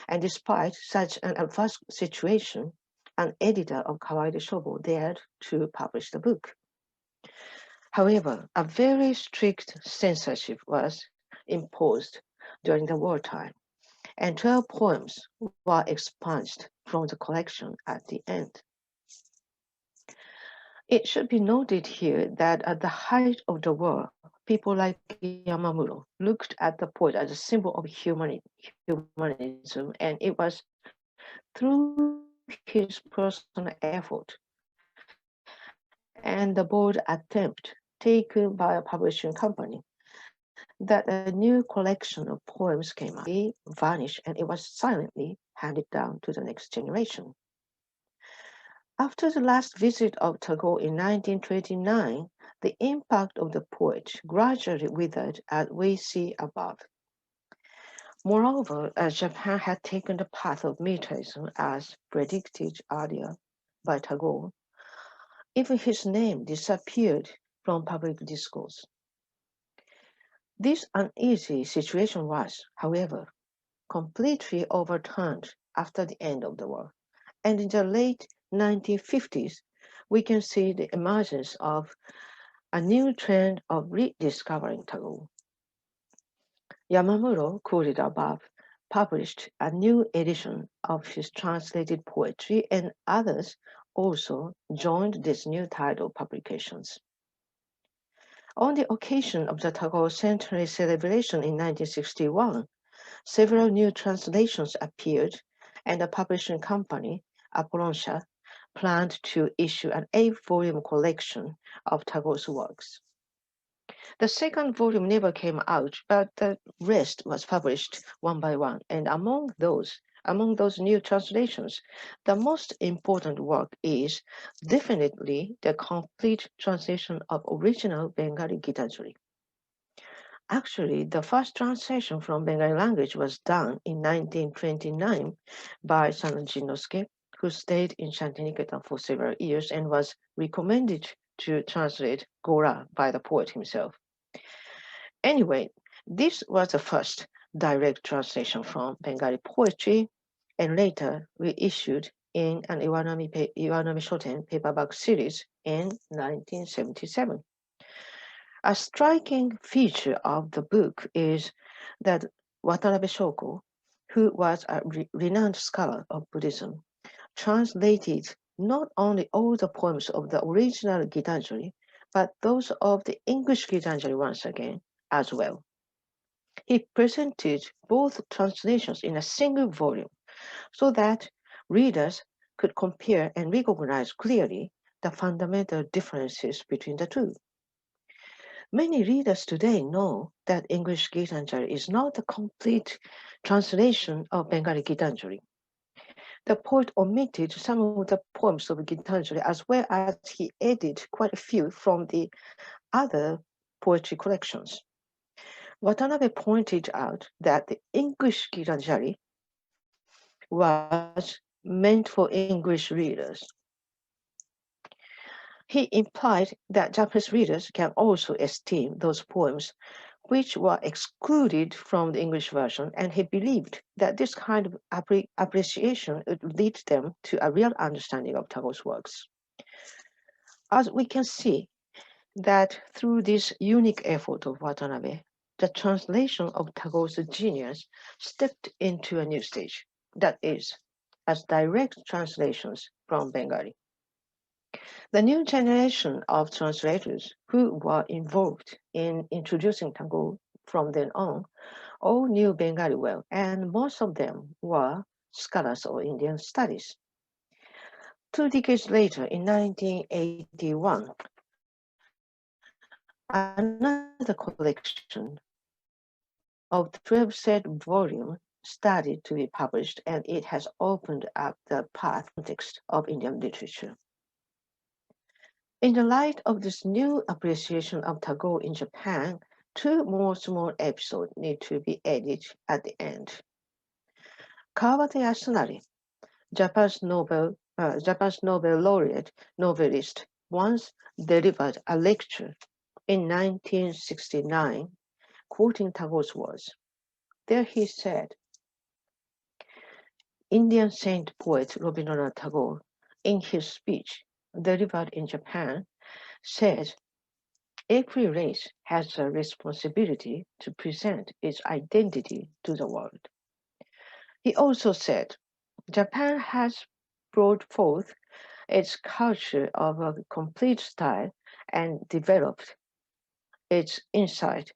And despite such an adverse situation, an editor of Kawaii Shobo dared to publish the book. However, a very strict censorship was imposed during the wartime, and 12 poems were expunged from the collection at the end. It should be noted here that at the height of the war, people like Yamamura looked at the poet as a symbol of humanism, and it was through his personal effort and the bold attempt taken by a publishing company that a new collection of poems came out. It vanished, and it was silently handed down to the next generation. After the last visit of Tagore in 1929, the impact of the poet gradually withered, as we see above. Moreover, as Japan had taken the path of militarism as predicted earlier by Tagore, even his name disappeared from public discourse. This uneasy situation was, however, completely overturned after the end of the war, and in the late 1950s, we can see the emergence of a new trend of rediscovering Tagore. Yamamuro, quoted above, published a new edition of his translated poetry, and others also joined these new title publications. On the occasion of the Tagore centenary celebration in 1961, several new translations appeared, and the publishing company, Apollonsha, planned to issue an 8-volume collection of Tagore's works. The second volume never came out, but the rest was published one by one, and among those new translations, the most important work is definitely the complete translation of original Bengali Gitanjali. Actually, the first translation from Bengali language was done in 1929 by Sanji Nosuke, who stayed in Shantiniketan for several years and was recommended to translate Gora by the poet himself. Anyway, this was the first direct translation from Bengali poetry, and later reissued in an Iwanami Shoten paperback series in 1977. A striking feature of the book is that Watanabe Shoko, who was a renowned scholar of Buddhism, translated not only all the poems of the original Gitanjali, but those of the English Gitanjali once again as well. He presented both translations in a single volume so that readers could compare and recognize clearly the fundamental differences between the two. Many readers today know that English Gitanjali is not a complete translation of Bengali Gitanjali. The poet omitted some of the poems of Gitanjali as well as he added quite a few from the other poetry collections. Watanabe pointed out that the English Gitanjali was meant for English readers. He implied that Japanese readers can also esteem those poems which were excluded from the English version, and he believed that this kind of appreciation would lead them to a real understanding of Tagore's works. As we can see that through this unique effort of Watanabe, the translation of Tagore's genius stepped into a new stage, that is, as direct translations from Bengali. The new generation of translators who were involved in introducing Tagore from then on all knew Bengali well, and most of them were scholars of Indian studies. 2 decades later, in 1981, another collection of 12-set volume started to be published, and it has opened up the path context of Indian literature. In the light of this new appreciation of Tagore in Japan, 2 more small episodes need to be added at the end. Kawabata Yasunari, Japan's Nobel laureate novelist, once delivered a lecture in 1969, quoting Tagore's words. There he said, Indian saint poet Rabindranath Tagore, in his speech delivered in Japan, says, every race has a responsibility to present its identity to the world. He also said, Japan has brought forth its culture of a complete style and developed its insight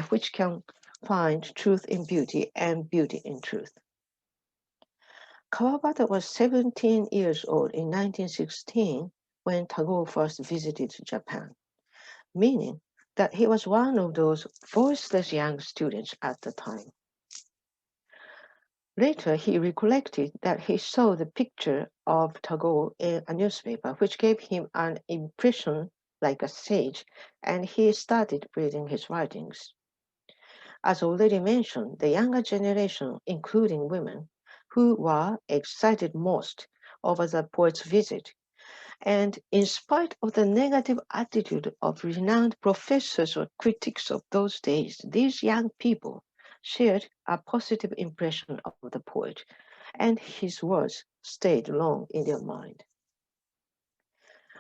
which can find truth in beauty and beauty in truth. Kawabata was 17 years old in 1916 when Tagore first visited Japan, meaning that he was one of those voiceless young students at the time. Later, he recollected that he saw the picture of Tagore in a newspaper, which gave him an impression like a sage, and he started reading his writings. As already mentioned, the younger generation, including women, who were excited most over the poet's visit. And in spite of the negative attitude of renowned professors or critics of those days, these young people shared a positive impression of the poet, and his words stayed long in their mind.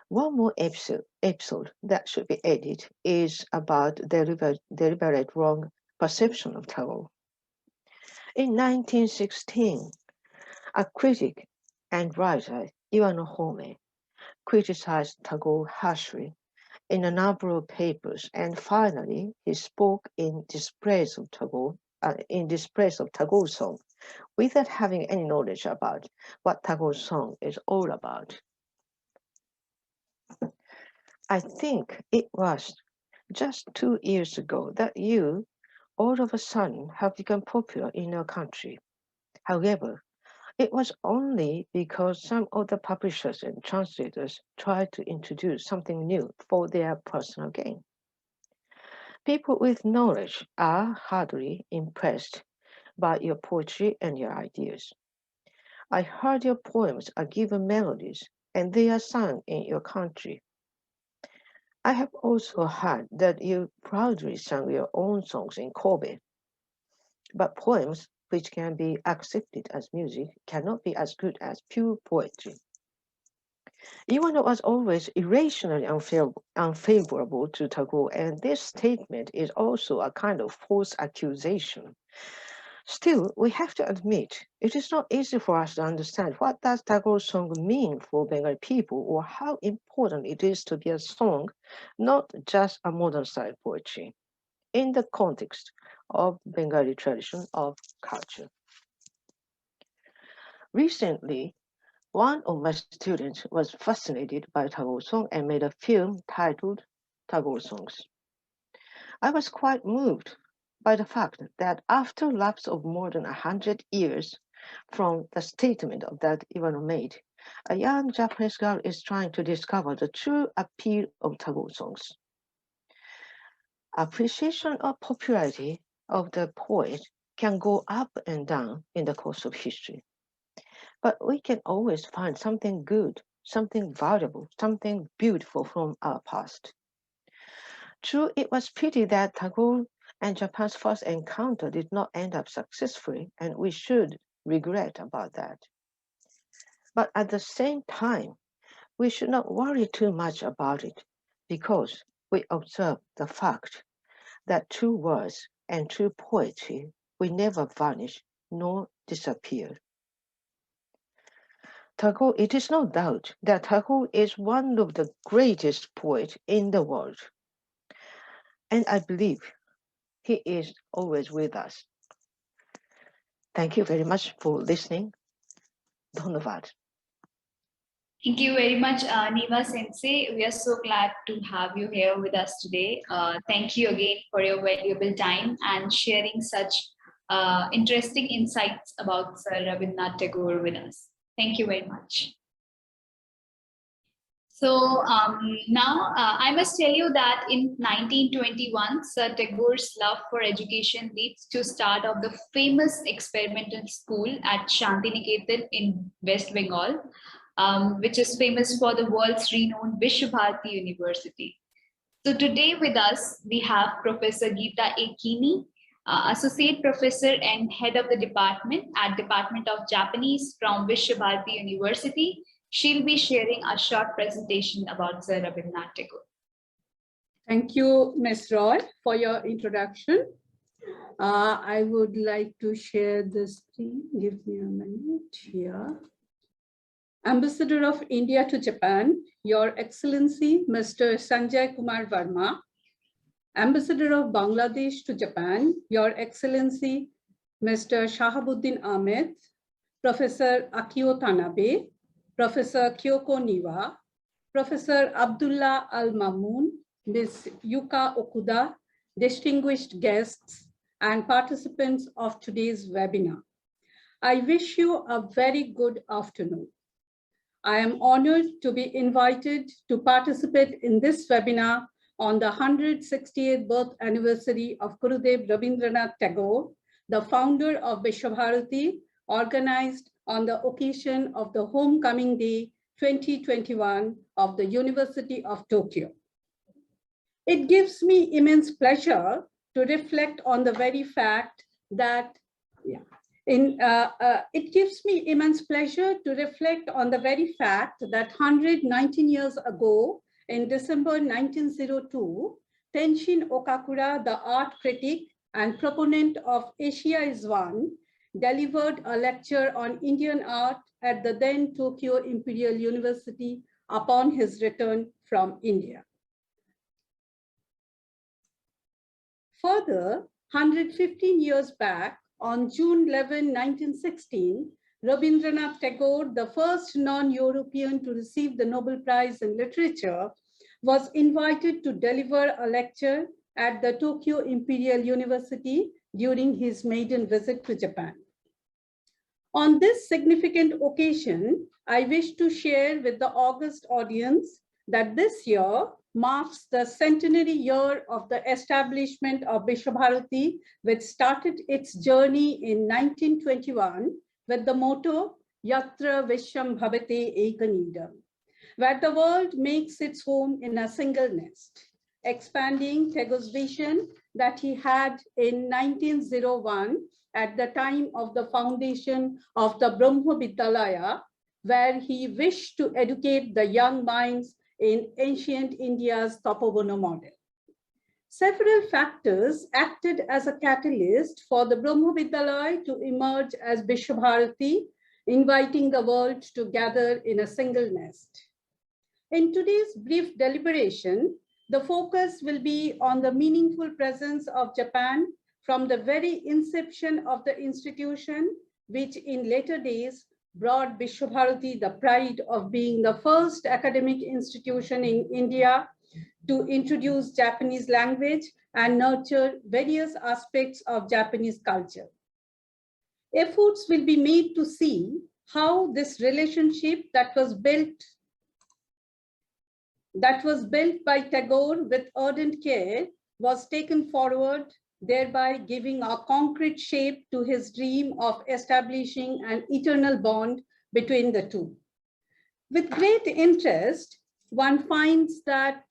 One more episode that should be added is about deliberate wrong perception of Tagore. In 1916, a critic and writer, Ivan Home, criticized Tagore harshly in a number of papers, and finally he spoke in dispraise of Tagore's song, without having any knowledge about what Tagore's song is all about. I think it was just 2 years ago that you, all of a sudden, have become popular in our country. However, it was only because some of the publishers and translators tried to introduce something new for their personal gain. People with knowledge are hardly impressed by your poetry and your ideas. I heard your poems are given melodies and they are sung in your country. I have also heard that you proudly sang your own songs in Kobe, but poems which can be accepted as music cannot be as good as pure poetry. Iwano was always irrationally unfavorable to Tagore, and this statement is also a kind of false accusation. Still, we have to admit, it is not easy for us to understand what does Tagore's song mean for Bengali people, or how important it is to be a song, not just a modern style poetry, in the context of Bengali tradition of culture. Recently, one of my students was fascinated by Tagore's song and made a film titled Tagore Songs. I was quite moved by the fact that after a lapse of more than 100 years from the statement of that Iwano made, a young Japanese girl is trying to discover the true appeal of Tagore songs. Appreciation or popularity of the poet can go up and down in the course of history, but we can always find something good, something valuable, something beautiful from our past. True, it was pity that Tagore and Japan's first encounter did not end up successfully, and we should regret about that. But at the same time, we should not worry too much about it, because we observe the fact that true words and true poetry will never vanish nor disappear. Tagore, it is no doubt that Tagore is one of the greatest poets in the world, and I believe he is always with us. Thank you very much for listening. Dhanyavad. Thank you very much, Niva Sensei. We are so glad to have you here with us today. Thank you again for your valuable time and sharing such interesting insights about Sir Rabindranath Tagore with us. Thank you very much. So now I must tell you that in 1921, Sir Tagore's love for education leads to start of the famous experimental school at Shantiniketan in West Bengal, which is famous for the world's renowned Vishwabharati University. So today with us, we have Professor Geeta A. Kini, Associate Professor and Head of the Department at Department of Japanese from Vishwabharati University. She'll be sharing a short presentation about Sir Rabindranath Tagore. Thank you, Ms. Roy, for your introduction. I would like to share the screen. Give me a minute here. Ambassador of India to Japan, Your Excellency, Mr. Sanjay Kumar Verma. Ambassador of Bangladesh to Japan, Your Excellency, Mr. Shahabuddin Ahmed, Professor Akio Tanabe, Professor Kyoko Niwa, Professor Abdullah Al-Mamoon, Ms. Yuka Okuda, distinguished guests and participants of today's webinar. I wish you a very good afternoon. I am honored to be invited to participate in this webinar on the 168th birth anniversary of Gurudev Rabindranath Tagore, the founder of Vishwabharati, organized on the occasion of the Homecoming Day 2021 of the University of Tokyo. It gives me immense pleasure to reflect on the very fact that, it gives me immense pleasure to reflect on the very fact that 119 years ago, in December 1902, Tenshin Okakura, the art critic and proponent of Asia is One, delivered a lecture on Indian art at the then Tokyo Imperial University upon his return from India. Further, 115 years back, on June 11, 1916, Rabindranath Tagore, the first non-European to receive the Nobel Prize in Literature, was invited to deliver a lecture at the Tokyo Imperial University during his maiden visit to Japan. On this significant occasion, I wish to share with the august audience that this year marks the centenary year of the establishment of Vishwabharati, which started its journey in 1921 with the motto, Yatra Vishwam Bhavate Ekanidam, where the world makes its home in a single nest, expanding Tagore's vision that he had in 1901 at the time of the foundation of the Brahma Vidyalaya, where he wished to educate the young minds in ancient India's Tapavana model. Several factors acted as a catalyst for the Brahma Vidyalaya to emerge as Vishwabharati, inviting the world to gather in a single nest. In today's brief deliberation, the focus will be on the meaningful presence of Japan from the very inception of the institution, which in later days brought Vishwabharati the pride of being the first academic institution in India to introduce Japanese language and nurture various aspects of Japanese culture. Efforts will be made to see how this relationship that was built by Tagore with ardent care was taken forward, thereby giving a concrete shape to his dream of establishing an eternal bond between the two. With great interest, one finds that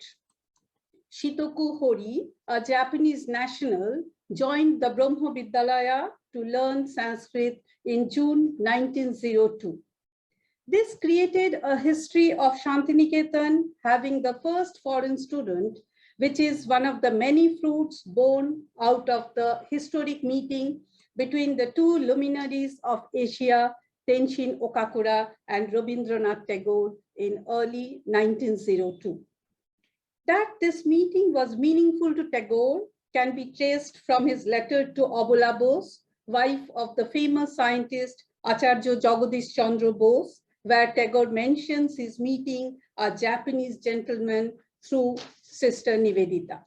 Shitoku Hori, a Japanese national, joined the Brahma Vidyalaya to learn Sanskrit in June 1902. This created a history of Shantiniketan having the first foreign student, which is one of the many fruits born out of the historic meeting between the two luminaries of Asia, Tenshin Okakura and Rabindranath Tagore in early 1902. That this meeting was meaningful to Tagore can be traced from his letter to Abula Bose, wife of the famous scientist Acharya Jagadish Chandra Bose, where Tagore mentions his meeting a Japanese gentleman through Sister Nivedita.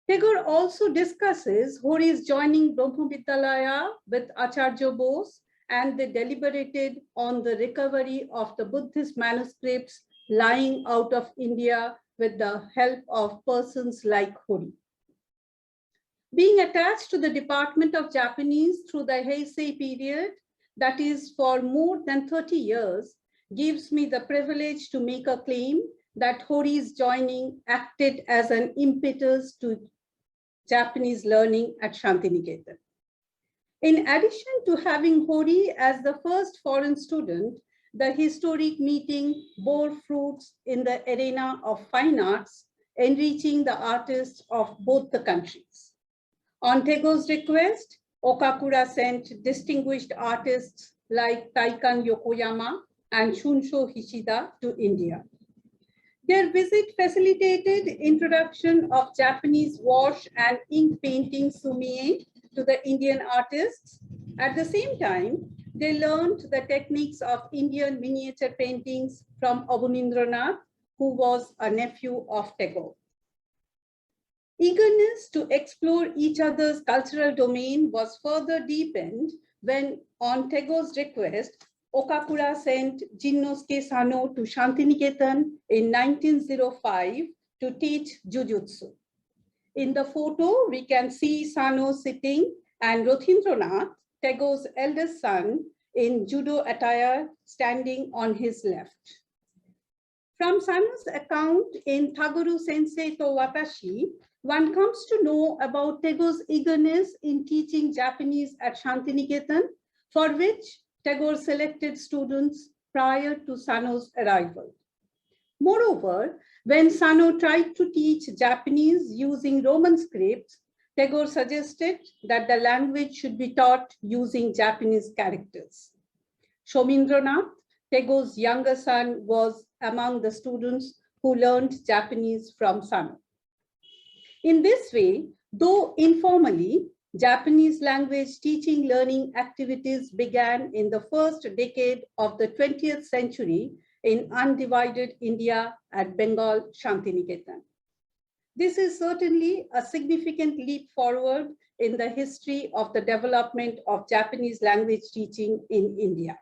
Tagore also discusses Hori's joining Brahma Vidyalaya with Acharya Bose, and they deliberated on the recovery of the Buddhist manuscripts lying out of India with the help of persons like Hori. Being attached to the Department of Japanese through the Heisei period, that is for more than 30 years, gives me the privilege to make a claim that Hori's joining acted as an impetus to Japanese learning at Shantiniketan. In addition to having Hori as the first foreign student, the historic meeting bore fruits in the arena of fine arts, enriching the artists of both the countries. On Tagore's request, Okakura sent distinguished artists like Taikan Yokoyama and Shunsho Hishida to India. Their visit facilitated introduction of Japanese wash and ink painting sumie to the Indian artists. At the same time, they learned the techniques of Indian miniature paintings from Rabindranath, who was a nephew of Tagore. Eagerness to explore each other's cultural domain was further deepened when, on Tagore's request, Okakura sent Jinnosuke Sano to Shantiniketan in 1905 to teach jujutsu. In the photo, we can see Sano sitting and Rabindranath, Tagore's eldest son, in judo attire, standing on his left. From Sano's account in Tagore Sensei to Watashi, one comes to know about Tagore's eagerness in teaching Japanese at Shantiniketan, for which Tagore selected students prior to Sano's arrival. Moreover, when Sano tried to teach Japanese using Roman scripts, Tagore suggested that the language should be taught using Japanese characters. Rabindranath, Tagore's younger son, was among the students who learned Japanese from Sano. In this way, though informally, Japanese language teaching learning activities began in the first decade of the 20th century in undivided India at Bengal Shantiniketan. This is certainly a significant leap forward in the history of the development of Japanese language teaching in India.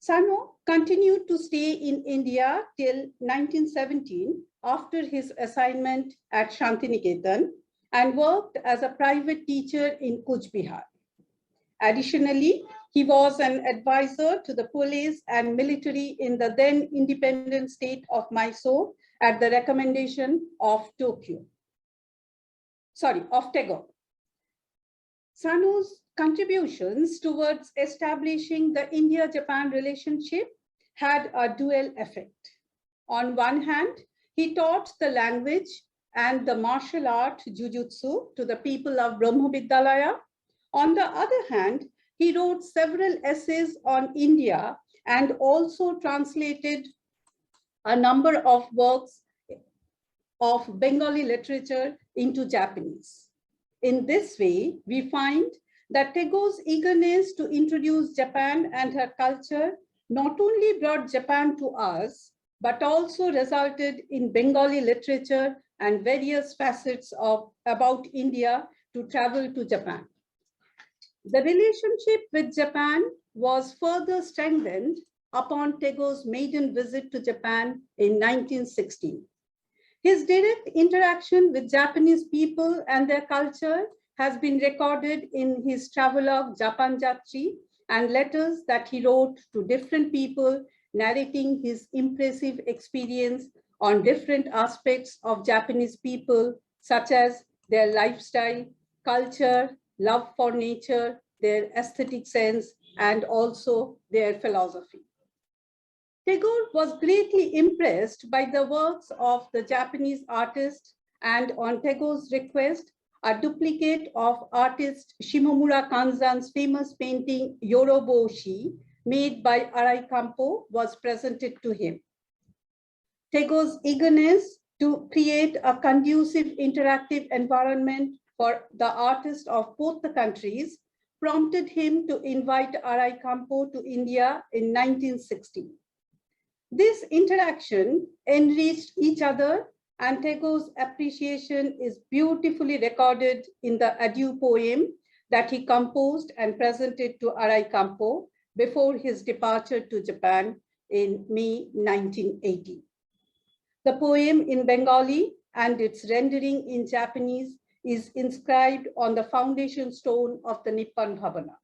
Sano continued to stay in India till 1917 after his assignment at Shantiniketan and worked as a private teacher in Kuch Bihar. Additionally, he was an advisor to the police and military in the then independent state of Mysore at the recommendation of Tagore. Sano's contributions towards establishing the India-Japan relationship had a dual effect. On one hand, he taught the language and the martial art jujutsu to the people of Brahma Vidyalaya. On the other hand, he wrote several essays on India and also translated a number of works of Bengali literature into Japanese. In this way, we find that Tagore's eagerness to introduce Japan and her culture not only brought Japan to us, but also resulted in Bengali literature and various facets about India to travel to Japan. The relationship with Japan was further strengthened upon Tagore's maiden visit to Japan in 1916. His direct interaction with Japanese people and their culture has been recorded in his travelogue Japan Jatri and letters that he wrote to different people narrating his impressive experience on different aspects of Japanese people, such as their lifestyle, culture, love for nature, their aesthetic sense, and also their philosophy. Tagore was greatly impressed by the works of the Japanese artist, and on Tagore's request, a duplicate of artist Shimomura Kanzan's famous painting Yoroboshi, made by Arai Kampo, was presented to him. Tagore's eagerness to create a conducive interactive environment for the artists of both the countries prompted him to invite Arai Kampo to India in 1960. This interaction enriched each other, and Tagore's appreciation is beautifully recorded in the adieu poem that he composed and presented to Arai Kampo before his departure to Japan in May 1980. The poem in Bengali and its rendering in Japanese is inscribed on the foundation stone of the Nippon Bhavana.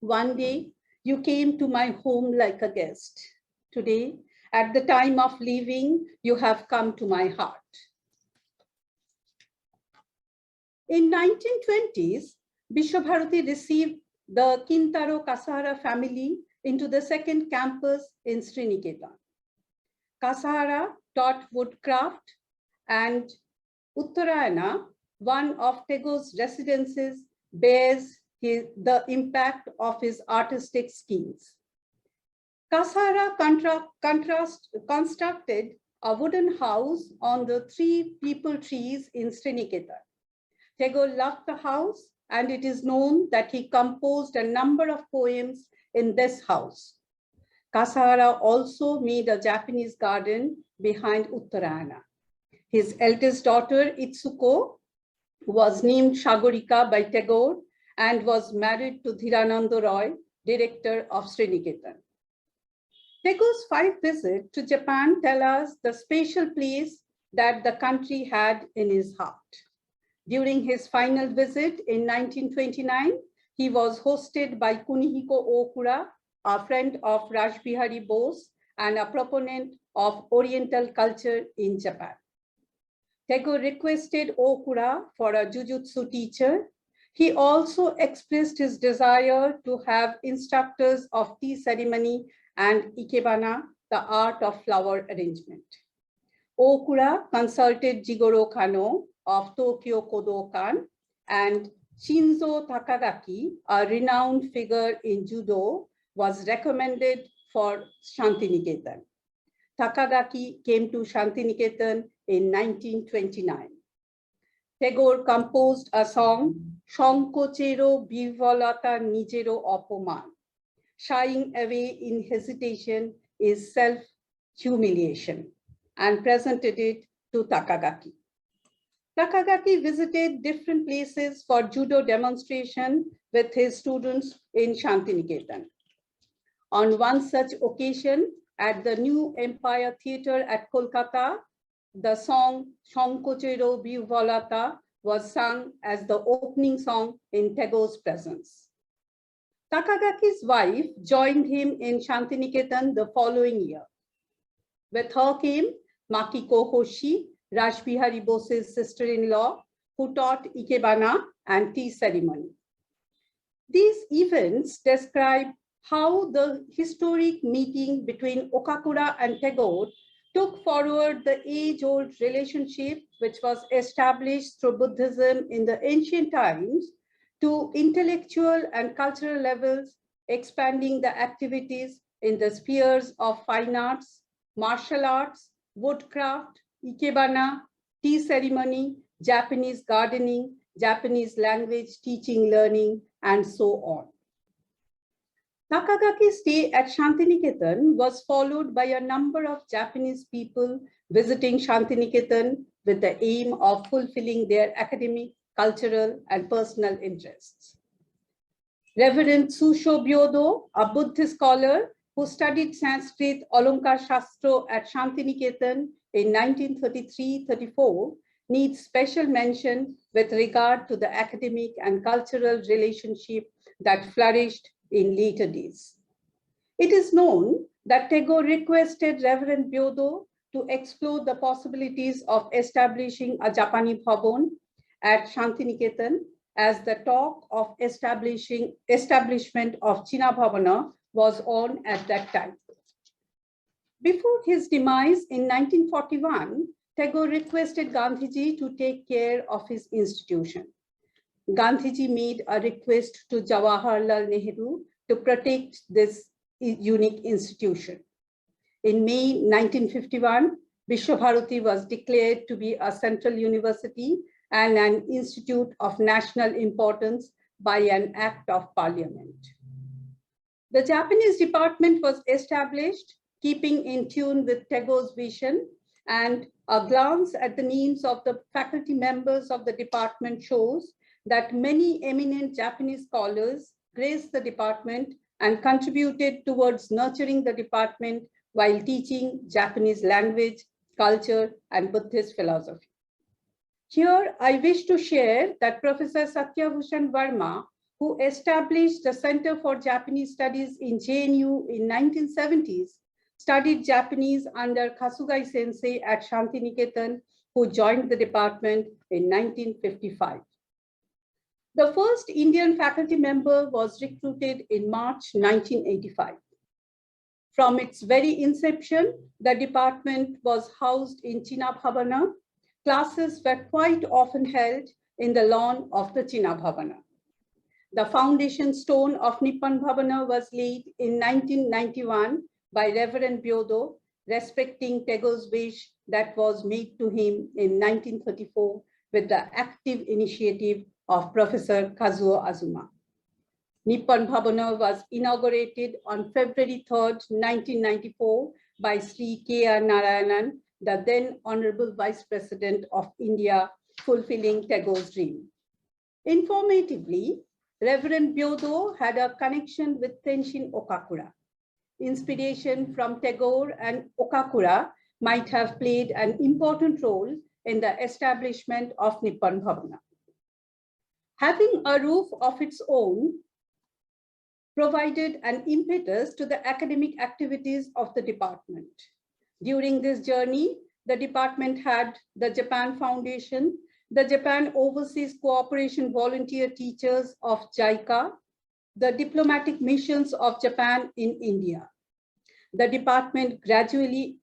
One day, you came to my home like a guest. Today, at the time of leaving, you have come to my heart. In 1920s, Bishwabharati received the Kintaro Kasahara family into the second campus in Sriniketan. Kasahara taught woodcraft, and Uttarayana, one of Tagore's residences, bears the impact of his artistic skills. Kasahara constructed a wooden house on the 3 peepal trees in Sriniketan. Tagore loved the house, and it is known that he composed a number of poems in this house. Kasahara also made a Japanese garden behind Uttarayana. His eldest daughter, Itsuko, was named Shagorika by Tagore and was married to Dhirananda Roy, director of Sriniketan. Tagore's 5 visits to Japan tell us the special place that the country had in his heart. During his final visit in 1929, he was hosted by Kunihiko Okura, a friend of Rashbihari Bose and a proponent of Oriental culture in Japan. Tagore requested Okura for a jujutsu teacher. He also expressed his desire to have instructors of tea ceremony and ikebana, the art of flower arrangement. Okura consulted Jigoro Kano of Tokyo Kodokan and Shinzo Takagaki, a renowned figure in judo, was recommended for Shantiniketan. Takagaki came to Shantiniketan in 1929. Tagore composed a song, Shankochero Bivalata Nijero Opoman. Shying away in hesitation is self-humiliation, and presented it to Takagaki. Takagaki visited different places for judo demonstration with his students in Shantiniketan. On one such occasion, at the New Empire Theatre at Kolkata, the song Shankochero Bivalata was sung as the opening song in Tagore's presence. Takagaki's wife joined him in Shantiniketan the following year. With her came Makiko Hoshi, Rashbihari Bose's sister-in-law, who taught ikebana and tea ceremony. These events describe how the historic meeting between Okakura and Tagore took forward the age-old relationship which was established through Buddhism in the ancient times to intellectual and cultural levels, expanding the activities in the spheres of fine arts, martial arts, woodcraft, ikebana, tea ceremony, Japanese gardening, Japanese language teaching, learning, and so on. Takagaki's stay at Shantiniketan was followed by a number of Japanese people visiting Shantiniketan with the aim of fulfilling their academic, cultural, and personal interests. Reverend Susho Byodo, a Buddhist scholar who studied Sanskrit Alankar Shastra at Shantiniketan in 1933-34, needs special mention with regard to the academic and cultural relationship that flourished in later days. It is known that Tagore requested Reverend Byodo to explore the possibilities of establishing a Japani Bhavan at Shantiniketan as the talk of establishment of China Bhavana was on at that time. Before his demise in 1941, Tagore requested Gandhiji to take care of his institution. Gandhiji made a request to Jawaharlal Nehru to protect this unique institution. In May 1951, Vishwabharati was declared to be a central university and an institute of national importance by an act of parliament. The Japanese department was established, keeping in tune with Tagore's vision, and a glance at the names of the faculty members of the department shows that many eminent Japanese scholars graced the department and contributed towards nurturing the department while teaching Japanese language, culture, and Buddhist philosophy. Here, I wish to share that Professor Satyabhushan Verma, who established the Center for Japanese Studies in JNU in 1970s, studied Japanese under Kasugai Sensei at Shantiniketan, who joined the department in 1955. The first Indian faculty member was recruited in March 1985. From its very inception, the department was housed in China Bhavana. Classes were quite often held in the lawn of the China Bhavana. The foundation stone of Nippon Bhavana was laid in 1991 by Reverend Byodo, respecting Tagore's wish that was made to him in 1934 with the active initiative of Professor Kazuo Azuma. Nippon Bhavana was inaugurated on February 3rd, 1994 by Sri K.R. Narayanan, the then Honorable Vice President of India, fulfilling Tagore's dream. Informatively, Reverend Byodo had a connection with Tenshin Okakura. inspiration from Tagore and Okakura might have played an important role in the establishment of Nippon Bhavana. Having a roof of its own provided an impetus to the academic activities of the department. During this journey, the department had the Japan Foundation, the Japan Overseas Cooperation Volunteer Teachers of JICA, the diplomatic missions of Japan in India. The department gradually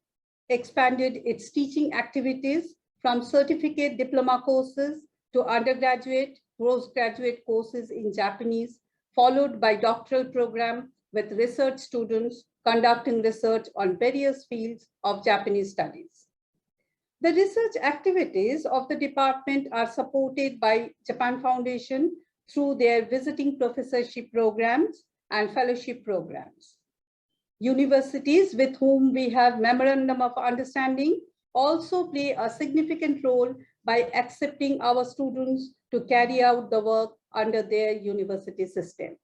expanded its teaching activities from certificate diploma courses to undergraduate, postgraduate courses in Japanese, followed by doctoral program with research students conducting research on various fields of Japanese studies. The research activities of the department are supported by Japan Foundation through their visiting professorship programs and fellowship programs. Universities with whom we have memorandum of understanding also play a significant role by accepting our students to carry out the work under their university system.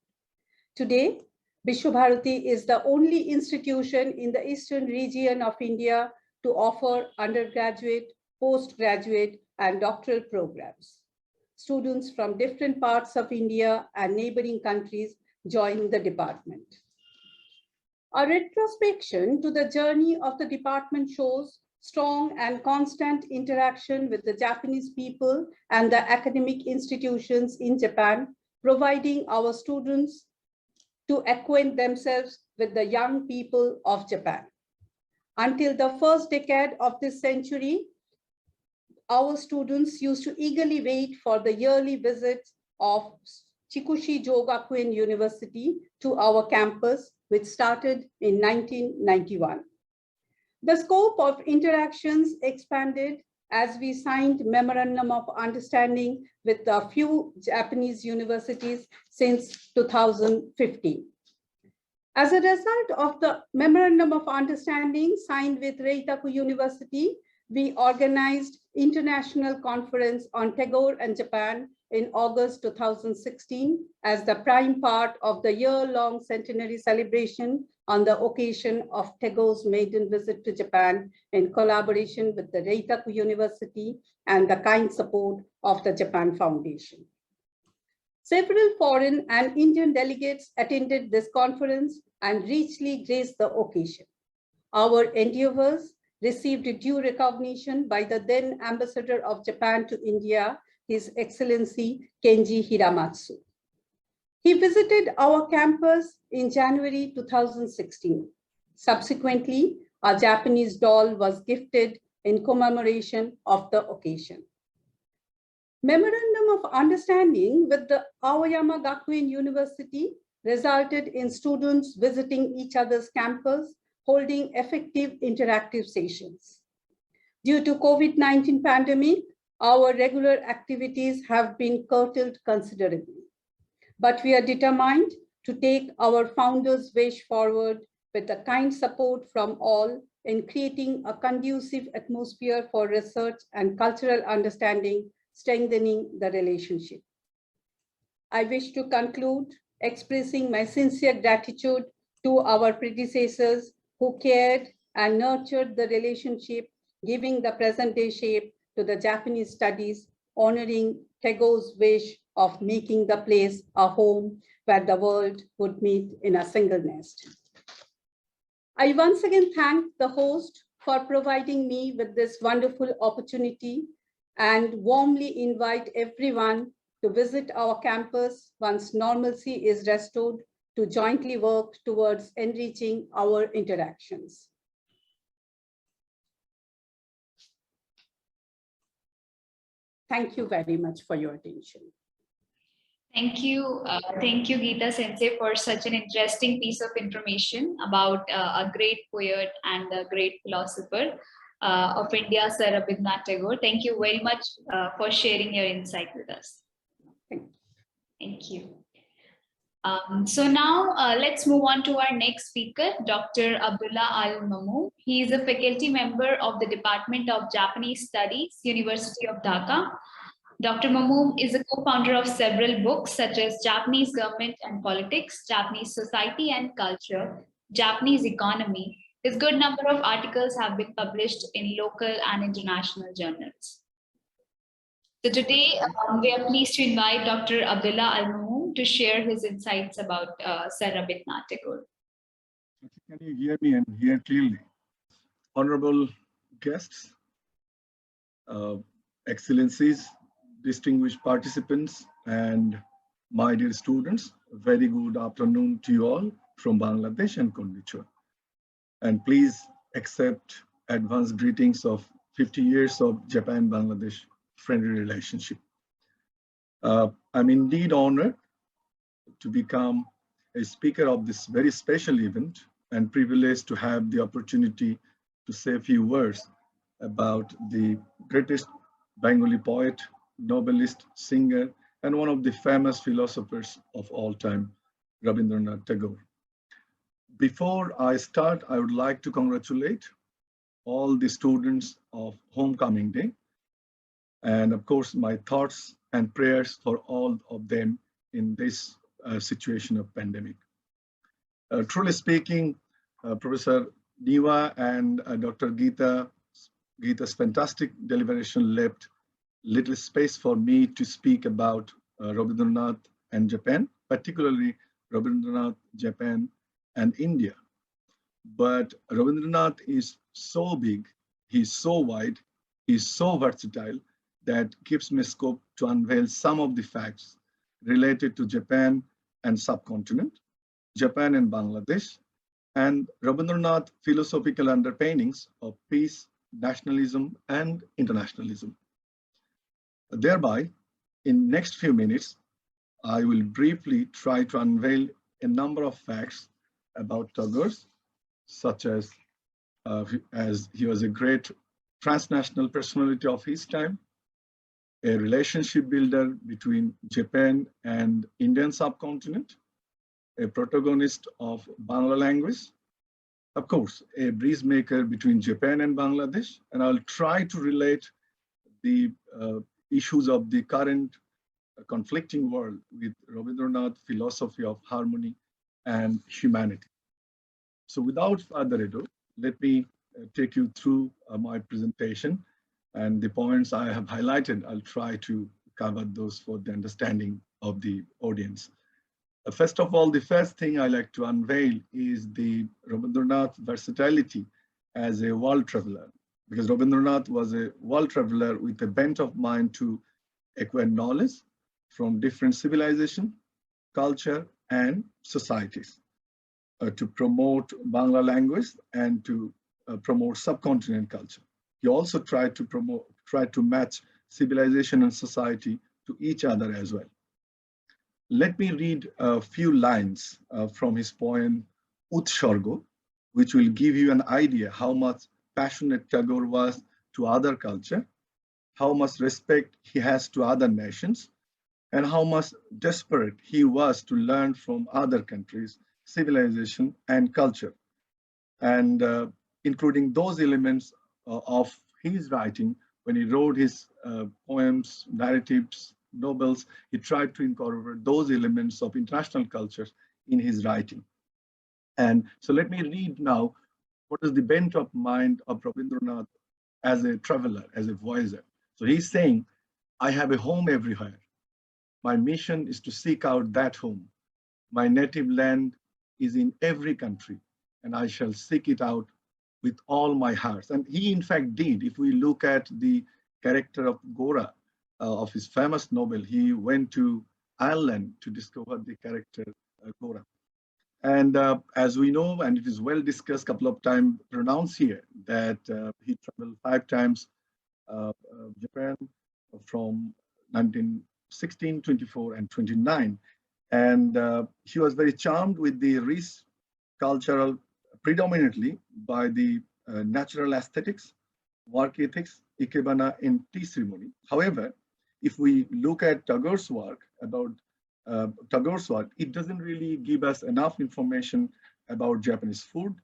Today, Vishwabharati is the only institution in the eastern region of India to offer undergraduate, postgraduate, and doctoral programs. Students from different parts of India and neighboring countries join the department. A retrospection to the journey of the department shows strong and constant interaction with the Japanese people and the academic institutions in Japan, providing our students to acquaint themselves with the young people of Japan. Until the first decade of this century, our students used to eagerly wait for the yearly visits of Chikushi Jogakuen University to our campus, which started in 1991. The scope of interactions expanded as we signed Memorandum of Understanding with a few Japanese universities since 2015. As a result of the Memorandum of Understanding signed with Reitaku University, we organized International Conference on Tagore and Japan in August 2016 as the prime part of the year-long centenary celebration on the occasion of Tagore's maiden visit to Japan in collaboration with the Reitaku University and the kind support of the Japan Foundation. Several foreign and Indian delegates attended this conference and richly graced the occasion. Our endeavors received due recognition by the then Ambassador of Japan to India, His Excellency Kenji Hiramatsu. He visited our campus in January 2016. Subsequently, a Japanese doll was gifted in commemoration of the occasion. Memorandum of Understanding with the Aoyama Gakuen University resulted in students visiting each other's campus, holding effective interactive sessions. Due to COVID-19 pandemic, our regular activities have been curtailed considerably. But we are determined to take our founders' wish forward with the kind support from all in creating a conducive atmosphere for research and cultural understanding, strengthening the relationship. I wish to conclude expressing my sincere gratitude to our predecessors who cared and nurtured the relationship, giving the present-day shape to the Japanese studies, honoring Tagore's wish of making the place a home where the world would meet in a single nest. I once again thank the host for providing me with this wonderful opportunity and warmly invite everyone to visit our campus once normalcy is restored to jointly work towards enriching our interactions. Thank you very much for your attention. Thank you, Geeta Sensei, for such an interesting piece of information about a great poet and a great philosopher of India, Sir Rabindranath Tagore. Thank you very much for sharing your insight with us. Thank you. So now let's move on to our next speaker, Dr. Abdullah Al Mamoon. He is a faculty member of the Department of Japanese Studies, University of Dhaka. Dr. Mamoon is a co-founder of several books such as Japanese Government and Politics, Japanese Society and Culture, Japanese economy, his good number of articles have been published in local and international journals. So today, we are pleased to invite Dr. Abdullah Al-Mamoon to share his insights about Sir Rabindranath Tagore. Can you hear me and hear clearly? Honorable guests, excellencies, distinguished participants, and my dear students, a very good afternoon to you all from Bangladesh and Konnichiwa. And please accept advanced greetings of 50 years of Japan-Bangladesh friendly relationship. I'm indeed honored to become a speaker of this very special event and privileged to have the opportunity to say a few words about the greatest Bengali poet, novelist, singer, and one of the famous philosophers of all time, Rabindranath Tagore. Before I start, I would like to congratulate all the students of Homecoming Day. And of course, my thoughts and prayers for all of them in this situation of pandemic. Truly speaking, Professor Niwa and Dr. Geeta's fantastic deliberation left little space for me to speak about Rabindranath and Japan, particularly Rabindranath, Japan, and India. But Rabindranath is so big, he's so wide, he's so versatile that gives me scope to unveil some of the facts related to Japan and subcontinent, Japan and Bangladesh, and Rabindranath philosophical underpinnings of peace, nationalism, and internationalism. Thereby, in next few minutes, I will briefly try to unveil a number of facts about Tagore, such as he was a great transnational personality of his time, a relationship builder between Japan and Indian subcontinent, a protagonist of Bangla language, of course, a bridge maker between Japan and Bangladesh, and I'll try to relate the issues of the current conflicting world with Rabindranath's philosophy of harmony and humanity. So without further ado, let me take you through my presentation, and the points I have highlighted, I'll try to cover those for the understanding of the audience. First of all, the first thing I like to unveil is the Rabindranath versatility as a world traveler, because Rabindranath was a world traveler with a bent of mind to acquire knowledge from different civilization, culture, and societies, to promote Bangla language and to promote subcontinent culture. He also tried to match civilization and society to each other as well. Let me read a few lines from his poem Utshargo, which will give you an idea how much passionate Tagore was to other culture, how much respect he has to other nations, and how much desperate he was to learn from other countries, civilization, and culture, and including those elements of his writing. When he wrote his poems, narratives, novels, he tried to incorporate those elements of international cultures in his writing. And so let me read now what is the bent of mind of Rabindranath as a traveler, as a voyager. So he's saying, I have a home everywhere. My mission is to seek out that home. My native land is in every country, and I shall seek it out with all my heart. And he, in fact, did. If we look at the character of Gora, of his famous novel, he went to Ireland to discover the character Gora. And as we know, and it is well discussed, a couple of times pronounced here, that he traveled 5 times Japan from 1916, 24, and 29. And he was very charmed with the rich cultural, predominantly by the natural aesthetics, work ethics, ikebana, and tea ceremony. However, if we look at Tagore's work, it doesn't really give us enough information about Japanese food,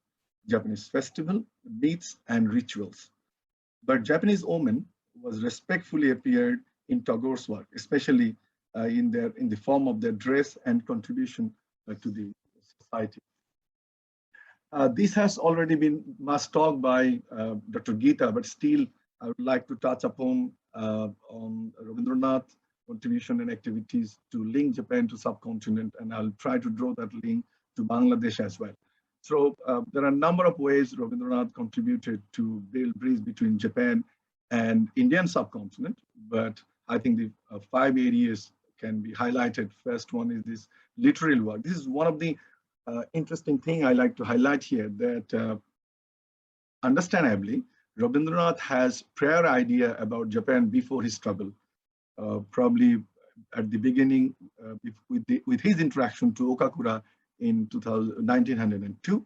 Japanese festival, myths, and rituals. But Japanese women was respectfully appeared in Tagore's work, especially in the form of their dress and contribution to the society. This has already been much talked by Dr. Geeta, but still I would like to touch upon on Rabindranath's contribution and activities to link Japan to subcontinent, and I'll try to draw that link to Bangladesh as well. So there are a number of ways Rabindranath contributed to build bridge between Japan and Indian subcontinent, but I think the 5 areas can be highlighted. First one is this literary work. This is one of the interesting thing I like to highlight here, that understandably, Rabindranath has prior idea about Japan before his struggle. Probably at the beginning with his interaction to Okakura in 1902.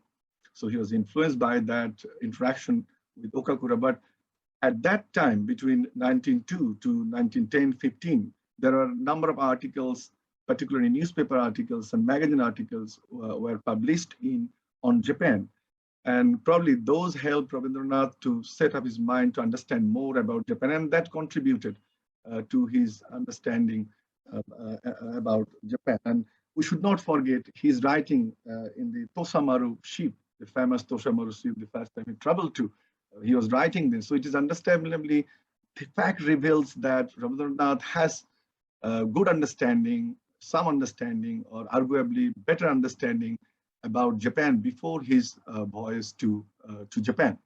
So he was influenced by that interaction with Okakura. But at that time, between 1902 to 1910-15, there are a number of articles, particularly newspaper articles and magazine articles were published on Japan. And probably those helped Rabindranath to set up his mind to understand more about Japan, and that contributed to his understanding about Japan. And we should not forget his writing in the Tosamaru ship, the famous Tosamaru ship, the first time he traveled to. He was writing this. So it is understandably, the fact reveals that Rabindranath has good understanding, some understanding, or arguably better understanding about Japan before his voyage to Japan.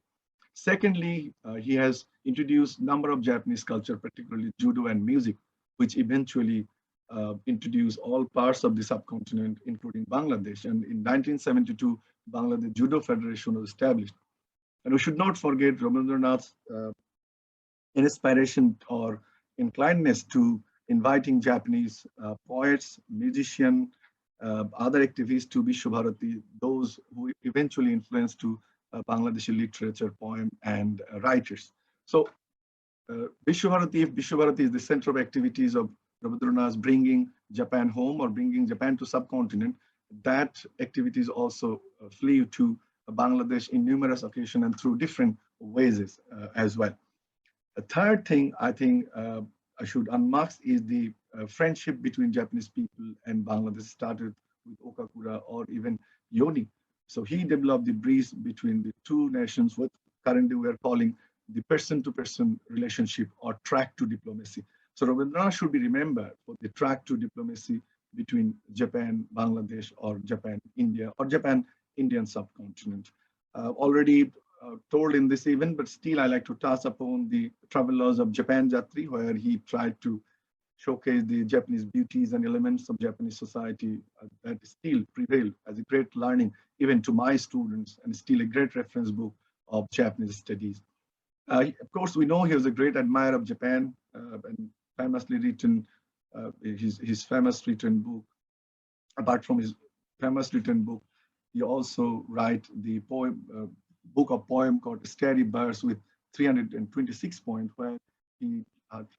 Secondly, he has introduced a number of Japanese culture, particularly judo and music, which eventually introduced all parts of the subcontinent, including Bangladesh. And in 1972, Bangladesh Judo Federation was established. And we should not forget Rabindranath's inspiration or inclinedness to inviting Japanese poets, musicians, other activists to Vishwabharati, those who eventually influenced to Bangladeshi literature, poem, and writers. So Vishwabharati, if Vishwabharati is the center of activities of Rabindranath bringing Japan home or bringing Japan to subcontinent, that activities also flew to Bangladesh in numerous occasions and through different ways as well. The third thing I think I should unmask is the friendship between Japanese people and Bangladesh started with Okakura or even Yoni. So he developed the bridge between the two nations, what currently we are calling the person-to-person relationship or track to diplomacy. So Rabindranath should be remembered for the track to diplomacy between Japan, Bangladesh, or Japan, India, or Japan, Indian subcontinent. Already told in this event, but still I like to touch upon the travelers of Japan Jatri, where he tried to showcase the Japanese beauties and elements of Japanese society that still prevail as a great learning, even to my students, and still a great reference book of Japanese studies. Of course, we know he was a great admirer of Japan and famously written his famous written book. Apart from his famous written book, he also write the book of poem called Starry Birds with 326 points, where he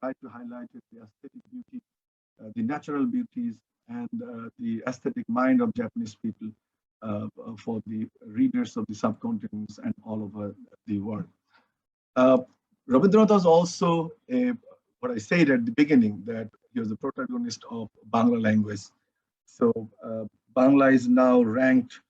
tried to highlight the aesthetic beauty, the natural beauties, and the aesthetic mind of Japanese people for the readers of the subcontinents and all over the world. Rabindranath was also what I said at the beginning, that he was the protagonist of Bangla language. So Bangla is now ranked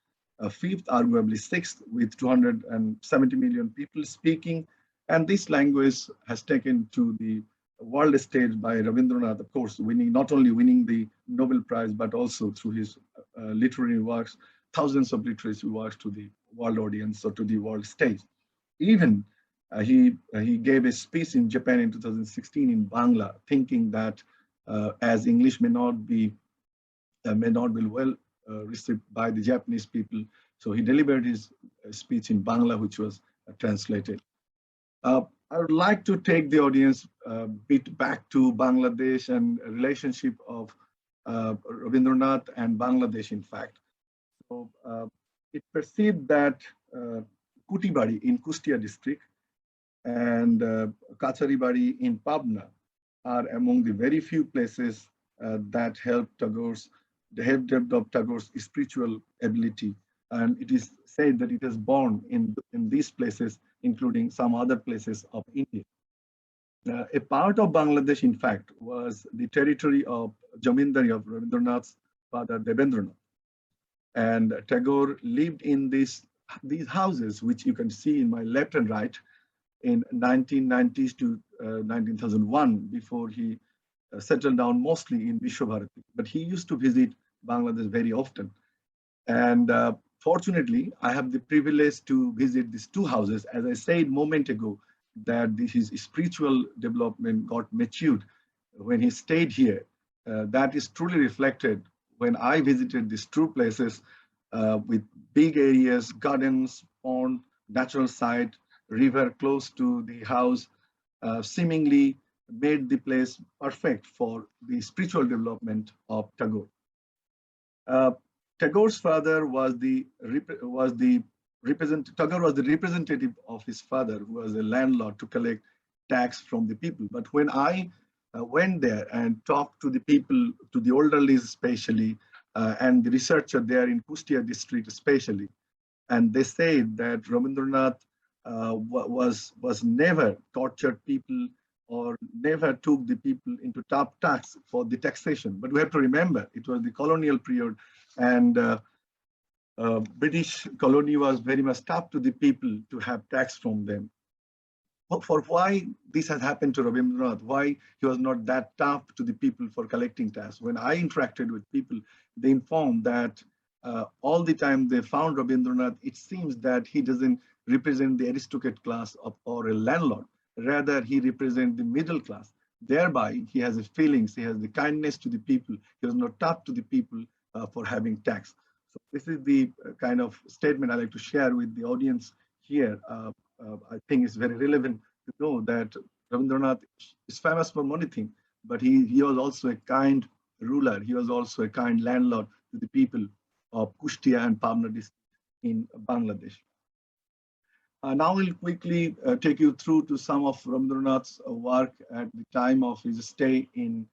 fifth, arguably sixth, with 270 million people speaking. And this language has taken to the world stage by Rabindranath, of course, not only winning the Nobel Prize, but also through his literary works, thousands of literary works to the world audience or to the world stage. Even he gave a speech in Japan in 2016 in Bangla, thinking that as English may not be well received by the Japanese people, so he delivered his speech in Bangla, which was translated. I would like to take the audience a bit back to Bangladesh and relationship of Rabindranath and Bangladesh, in fact. So it perceived that Kutibari in Kustia district and Kacharibari in Pabna are among the very few places that helped develop Tagore's spiritual ability. And it is said that it is born in these places, including some other places of India. A part of Bangladesh, in fact, was the territory of Jamindari of Rabindranath's father, Debendranath. And Tagore lived in this these houses, which you can see in my left and right, in 1990s to 1901, before he settled down mostly in Vishwabharati. But he used to visit Bangladesh very often. And fortunately, I have the privilege to visit these two houses. As I said a moment ago, that his spiritual development got matured when he stayed here. That is truly reflected when I visited these two places with big areas, gardens, pond, natural site, river close to the house, seemingly made the place perfect for the spiritual development of Tagore. Tagore's father was the representative of his father, who was a landlord, to collect tax from the people. But when I went there and talked to the people, to the elderly especially, and the researcher there in Kustia district especially, and they said that Rabindranath was never tortured people or never took the people into top tax for the taxation. But we have to remember, it was the colonial period, and British colony was very much tough to the people to have tax from them. For why this has happened to Rabindranath, why he was not that tough to the people for collecting tax. When I interacted with people, they informed that all the time they found Rabindranath, it seems that he doesn't represent the aristocrat class or a landlord. Rather, he represents the middle class. Thereby, he has the feelings, he has the kindness to the people. He was not tough to the people for having tax. So this is the kind of statement I like to share with the audience here. I think it's very relevant to know that Rabindranath is famous for many things, but he was also a kind ruler. He was also a kind landlord to the people of Kustia and Pabna district in Bangladesh. Now I'll quickly take you through to some of Rabindranath's work at the time of his stay in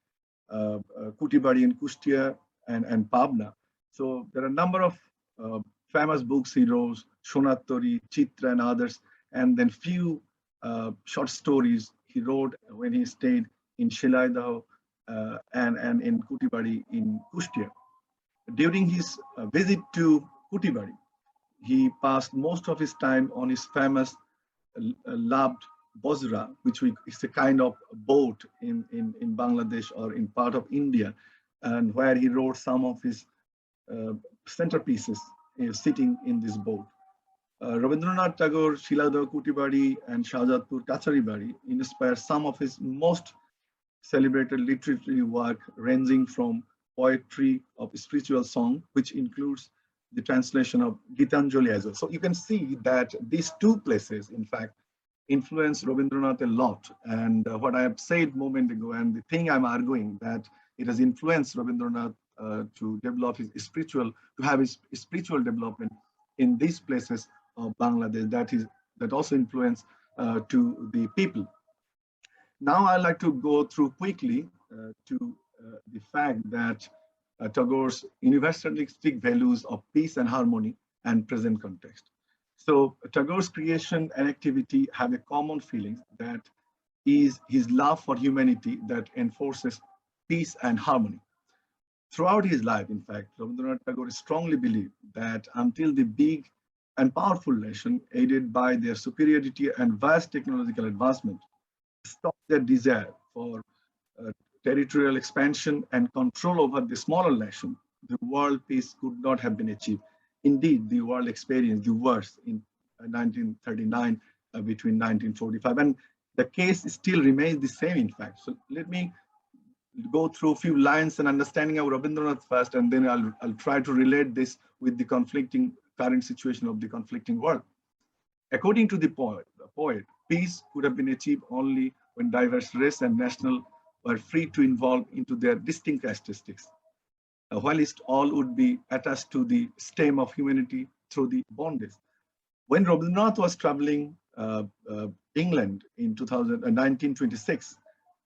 Kutibadi in Kustia and Pabna. So there are a number of famous books he wrote, Shonattori, Chitra, and others, and then few short stories he wrote when he stayed in Shilaidaho and in Kutibadi in Kustia. During his visit to Kutibadi, he passed most of his time on his famous loved Bozra, which is a kind of boat in Bangladesh or in part of India, and where he wrote some of his centerpieces sitting in this boat. Rabindranath Tagore, Shilaidaho, Kutibadi, and Shahjatpur, Kacharibadi inspired some of his most celebrated literary work, ranging from poetry of spiritual song, which includes the translation of Gitanjali as well. So you can see that these two places, in fact, influenced Rabindranath a lot. And what I have said a moment ago, and the thing I'm arguing, that it has influenced Rabindranath to develop his spiritual, to have his spiritual development in these places of Bangladesh, that also influenced to the people. Now I'd like to go through quickly to the fact that Tagore's universalistic values of peace and harmony and present context. So Tagore's creation and activity have a common feeling, that is his love for humanity that enforces peace and harmony. Throughout his life, in fact, Rabindranath Tagore strongly believed that until the big and powerful nation, aided by their superiority and vast technological advancement, stop their desire for territorial expansion and control over the smaller nation, the world peace could not have been achieved. Indeed, the world experienced the worst in 1939 between 1945, and the case still remains the same, in fact. So let me go through a few lines and understanding of Rabindranath first, and then I'll try to relate this with the conflicting current situation of the conflicting world. According to the poet, peace could have been achieved only when diverse race and national were free to evolve into their distinct characteristics, whilst all would be attached to the stem of humanity through the bondage. When Rabindranath was traveling England in 1926,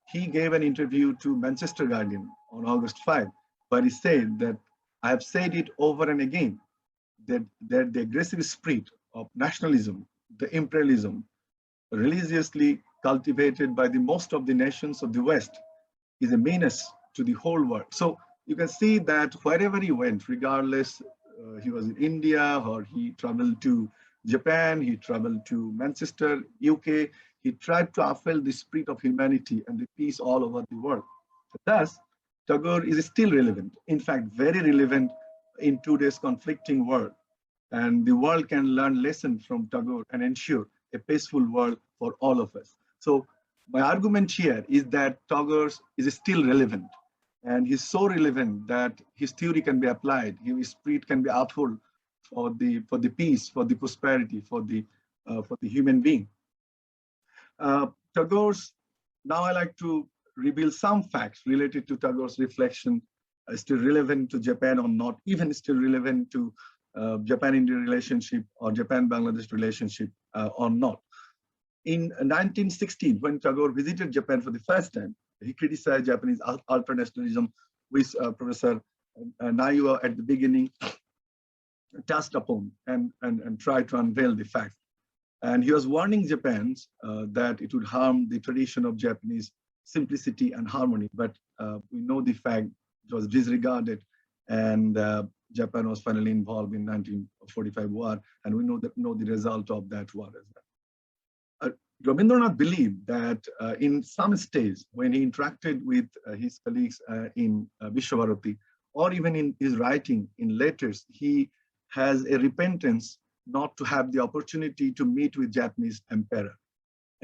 he gave an interview to Manchester Guardian on August 5, where he said that, "I have said it over and again, that the aggressive spirit of nationalism, the imperialism, religiously cultivated by the most of the nations of the West, is a menace to the whole world." So you can see that wherever he went, regardless he was in India or he traveled to Japan, he traveled to Manchester, UK. He tried to uphold the spirit of humanity and the peace all over the world. Thus, Tagore is still relevant, in fact, very relevant in today's conflicting world. And the world can learn lessons from Tagore and ensure a peaceful world for all of us. So my argument here is that Tagore is still relevant. And he's so relevant that his theory can be applied, his spirit can be upheld for the peace, for the prosperity, for the human being. Tagore's, now I like to reveal some facts related to Tagore's reflection, still relevant to Japan or not, even still relevant to Japan-India relationship or Japan-Bangladesh relationship or not. In 1916, when Tagore visited Japan for the first time, he criticized Japanese ultranationalism, which Professor Naiwa at the beginning touched upon and tried to unveil the facts. And he was warning Japan that it would harm the tradition of Japanese simplicity and harmony. But we know the fact it was disregarded, and Japan was finally involved in 1945 war, and we know the result of that war as well. Rabindranath believed that in some stage, when he interacted with his colleagues in Vishwabharati, or even in his writing in letters, he has a repentance not to have the opportunity to meet with Japanese emperor.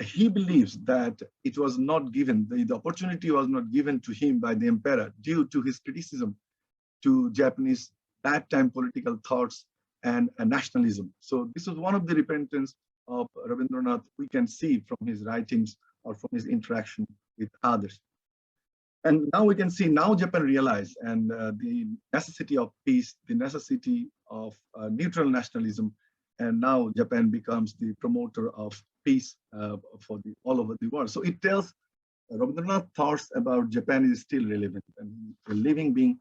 He believes that it was not given, the opportunity was not given to him by the emperor due to his criticism to Japanese that time political thoughts and nationalism. So this was one of the repentance of Rabindranath we can see from his writings or from his interaction with others. And now we can see, now Japan realized and the necessity of peace, the necessity of neutral nationalism, and now Japan becomes the promoter of peace for all over the world. So it tells Rabindranath's thoughts about Japan is still relevant and a living being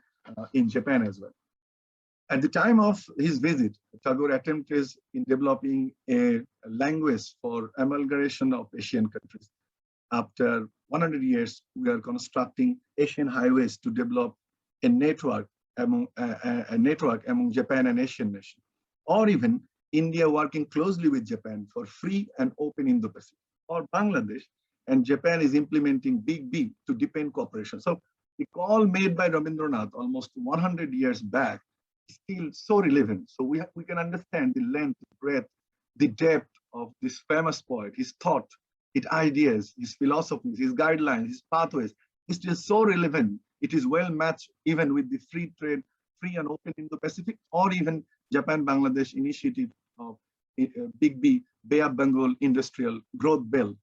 in Japan as well. At the time of his visit, Tagore attempted in developing a language for amalgamation of Asian countries. After 100 years, we are constructing Asian highways to develop a network among Japan and Asian nations, or even India working closely with Japan for free and open Indo-Pacific, or Bangladesh, and Japan is implementing Big B to deepen cooperation. So the call made by Rabindranath almost 100 years back is still so relevant. So we can understand the length, the breadth, the depth of this famous poet, his thought, his ideas, his philosophies, his guidelines, his pathways. It's still so relevant. It is well matched even with the free trade, free and open Indo-Pacific, or even Japan-Bangladesh initiative of Big B, Bay of Bengal Industrial Growth Belt,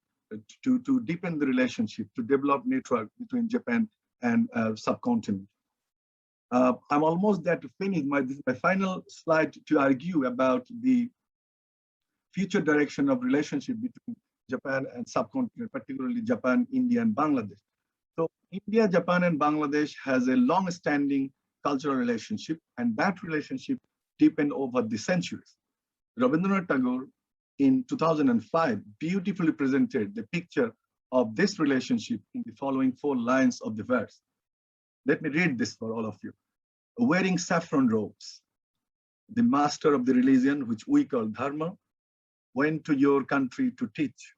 to deepen the relationship, to develop network between Japan and subcontinent. I'm almost there to finish my final slide to argue about the future direction of relationship between Japan and subcontinent, particularly Japan, India, and Bangladesh. So India, Japan, and Bangladesh has a long-standing cultural relationship, and that relationship deepened over the centuries. Rabindranath Tagore in 2005 beautifully presented the picture of this relationship in the following 4 lines of the verse. Let me read this for all of you. Wearing saffron robes, the master of the religion, which we call dharma, went to your country to teach.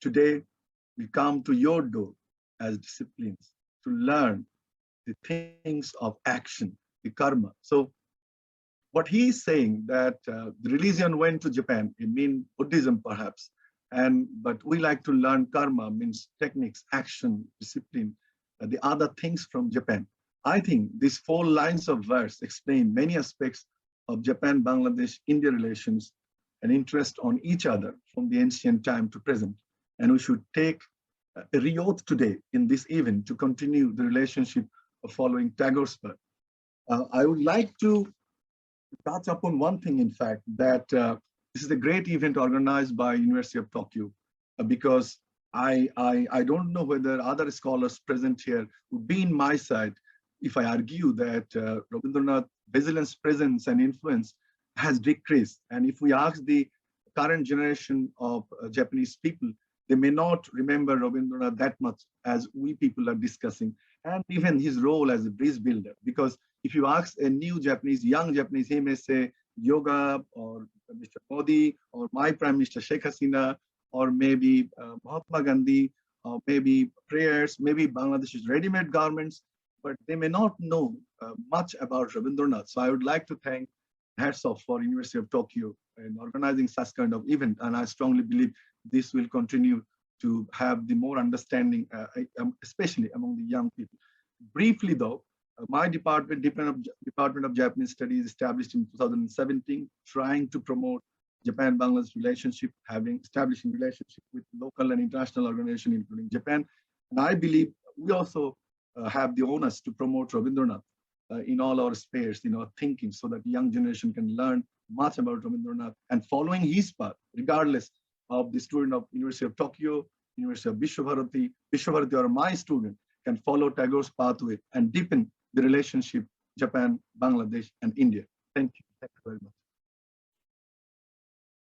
Today, we come to your door as disciplines to learn the things of action, the karma. So what he is saying that the religion went to Japan, it means Buddhism perhaps, but we like to learn karma, means techniques, action, discipline, the other things from Japan. I think these 4 lines of verse explain many aspects of Japan-Bangladesh-India relations and interest on each other from the ancient time to present. And we should take a re-oath today in this event to continue the relationship of following Tagore's birth. I would like to touch upon one thing, in fact, that this is a great event organized by University of Tokyo, because I don't know whether other scholars present here would be in my side if I argue that Rabindranath's vigilance, presence, and influence has decreased. And if we ask the current generation of Japanese people, they may not remember Rabindranath that much as we people are discussing, and even his role as a bridge builder. Because if you ask a new Japanese, young Japanese, he may say yoga or Mr. Modi, or my Prime Minister Sheikh Hasina, or maybe Mahatma Gandhi, or maybe prayers, maybe Bangladesh's ready-made garments, but they may not know much about Rabindranath. So I would like to thank, hats off for University of Tokyo in organizing such kind of event. And I strongly believe this will continue to have the more understanding, especially among the young people. Briefly though, my Department of Japanese Studies, established in 2017, trying to promote Japan-Bangladesh relationship, establishing relationship with local and international organizations, including Japan. And I believe we also have the onus to promote Rabindranath in all our spheres, in our thinking, so that young generation can learn much about Rabindranath and following his path, regardless of the student of University of Tokyo, University of Vishwabharati or my student, can follow Tagore's pathway and deepen the relationship Japan, Bangladesh, and India. Thank you. Thank you very much.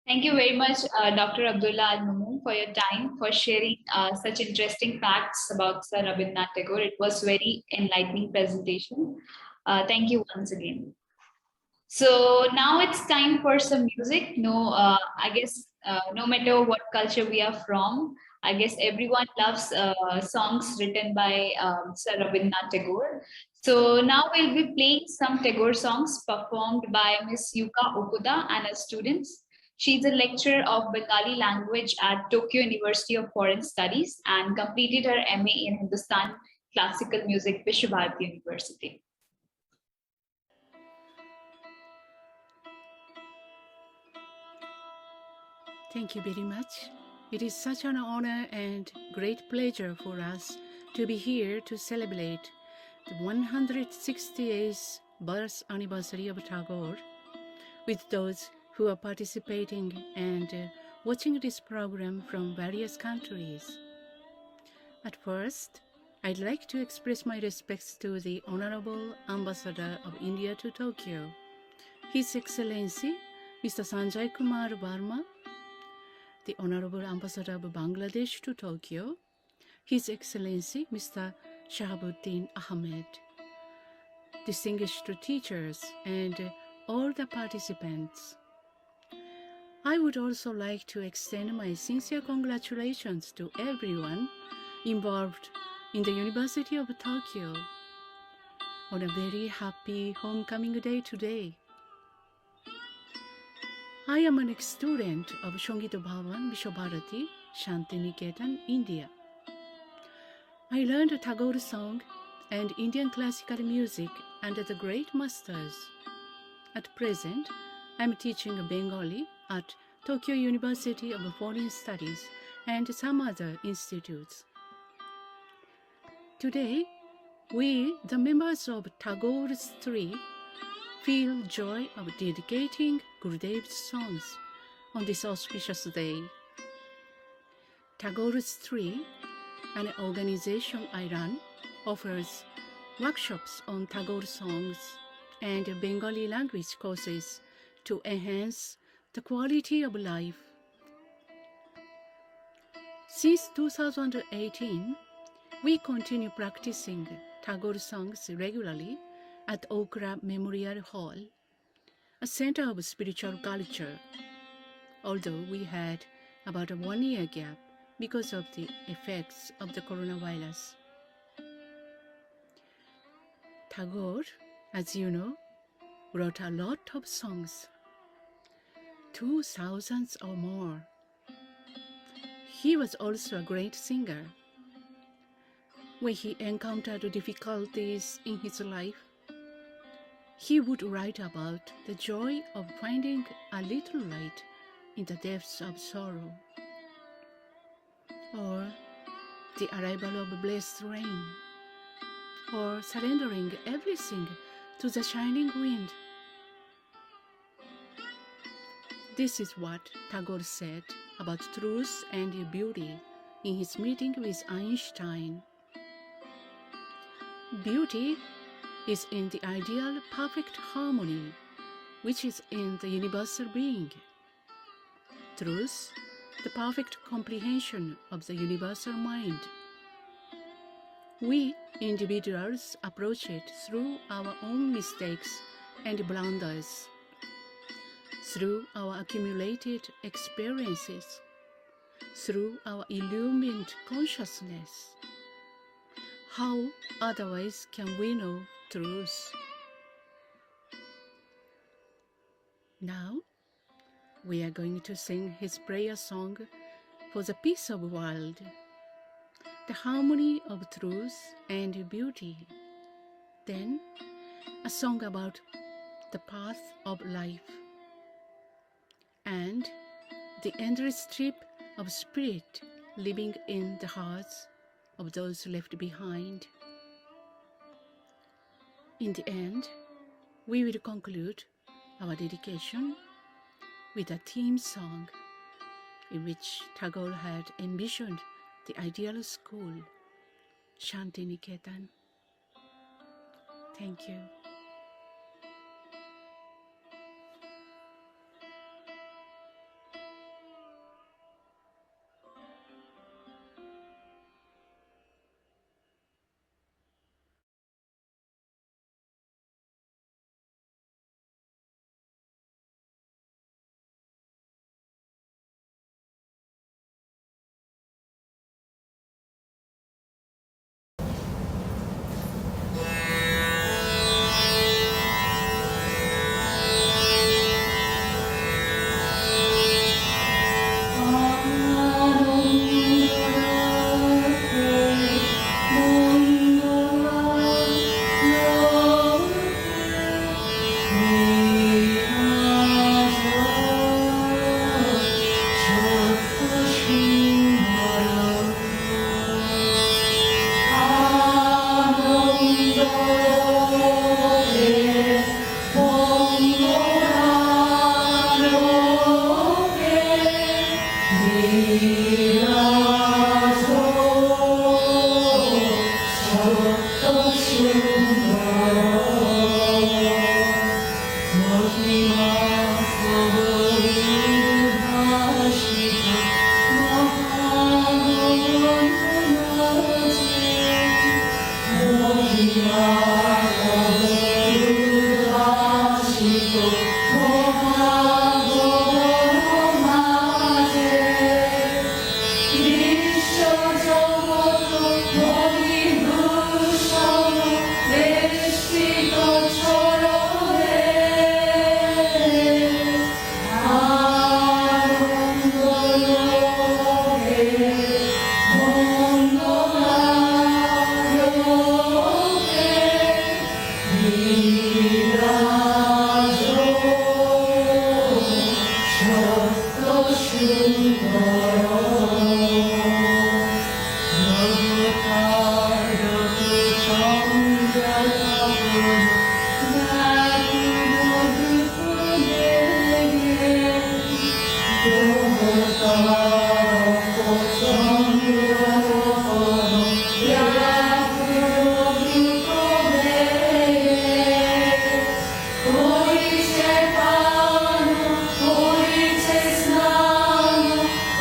Thank you very much, Dr. Abdullah Al-Mamoon, for your time, for sharing such interesting facts about Sir Rabindranath Tagore. It was very enlightening presentation. Thank you once again. So now it's time for some music. I guess no matter what culture we are from, I guess everyone loves songs written by Sir Rabindranath Tagore. So now we'll be playing some Tagore songs performed by Miss Yuka Okuda and her students. She's a lecturer of Bengali language at Tokyo University of Foreign Studies and completed her MA in Hindustan Classical Music, Vishwabharati University. Thank you very much. It is such an honor and great pleasure for us to be here to celebrate the 168th birth anniversary of Tagore with those who are participating and watching this program from various countries. At first, I'd like to express my respects to the Honorable Ambassador of India to Tokyo, His Excellency Mr. Sanjay Kumar Verma, the Honorable Ambassador of Bangladesh to Tokyo, His Excellency Mr. Shahabuddin Ahmed, distinguished teachers, and all the participants. I would also like to extend my sincere congratulations to everyone involved in the University of Tokyo on a very happy homecoming day today. I am an ex-student of Shongita Bhavan, Vishwabharati, Shantiniketan, India. I learned a Tagore song and Indian classical music under the great masters. At present, I am teaching Bengali at Tokyo University of Foreign Studies and some other institutes. Today, we, the members of Tagore's Tree, feel joy of dedicating Gurudev's songs on this auspicious day. Tagore's Tree, an organization I run, offers workshops on Tagore songs and Bengali language courses to enhance the quality of life. Since 2018, we continue practicing Tagore songs regularly at Okra Memorial Hall, a center of spiritual culture, although we had about a 1-year gap because of the effects of the coronavirus. Tagore, as you know, wrote a lot of songs, 2,000 or more. He was also a great singer. When he encountered difficulties in his life, he would write about the joy of finding a little light in the depths of sorrow, or the arrival of blessed rain, or surrendering everything to the shining wind. This is what Tagore said about truth and beauty in his meeting with Einstein. Beauty is in the ideal perfect harmony, which is in the universal being. Truth, the perfect comprehension of the universal mind. We individuals approach it through our own mistakes and blunders. through our accumulated experiences, through our illumined consciousness. How otherwise can we know truth? Now, we are going to sing his prayer song for the peace of the world, the harmony of truth and beauty. Then, a song about the path of life and the endless trip of spirit living in the hearts of those left behind. In the end, we will conclude our dedication with a theme song in which Tagore had envisioned the ideal school, Shantiniketan. Thank you.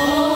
Oh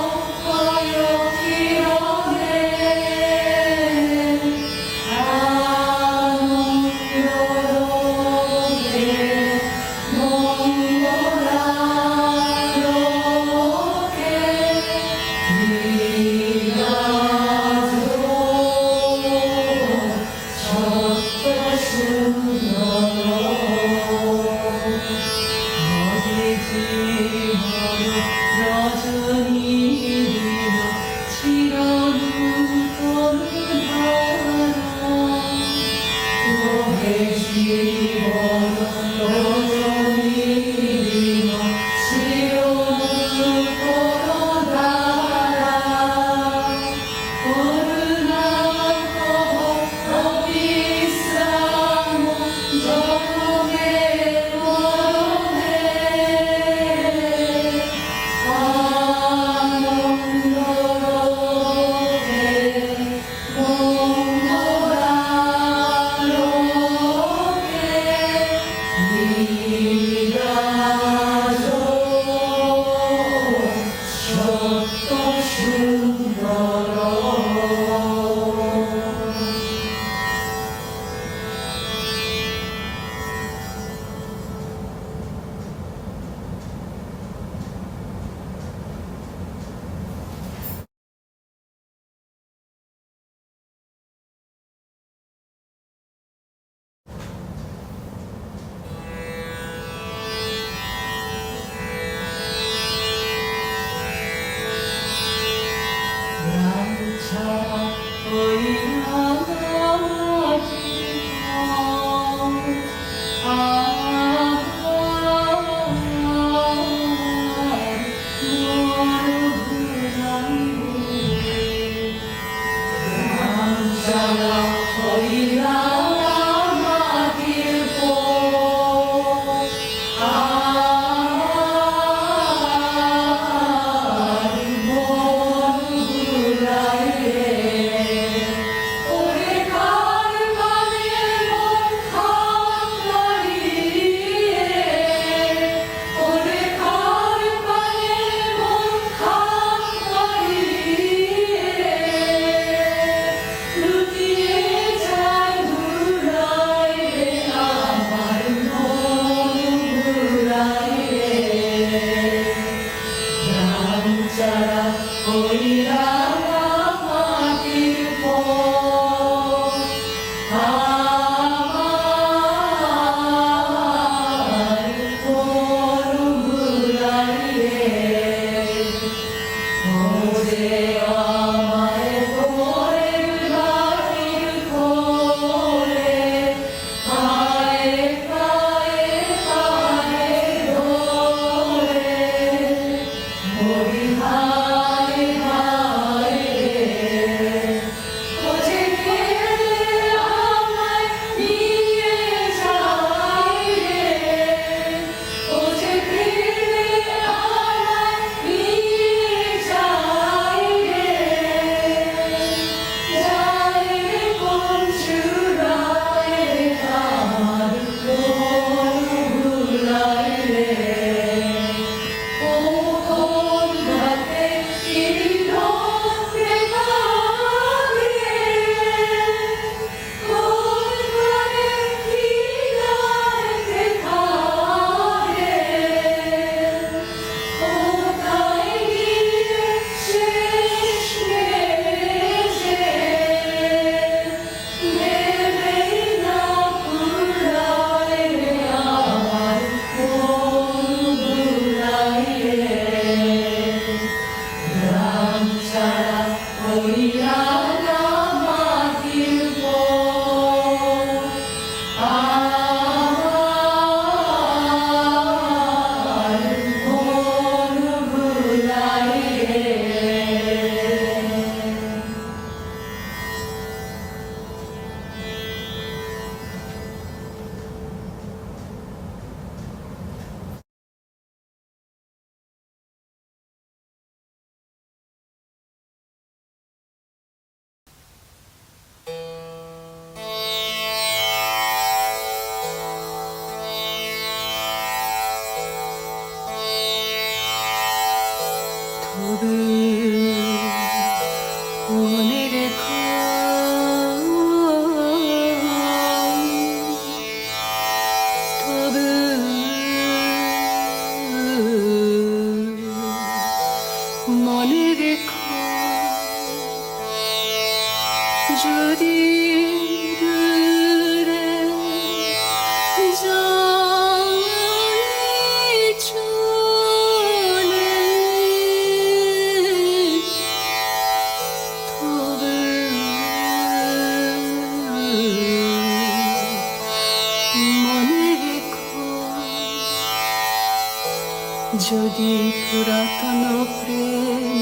যদি পুরাতন প্রেম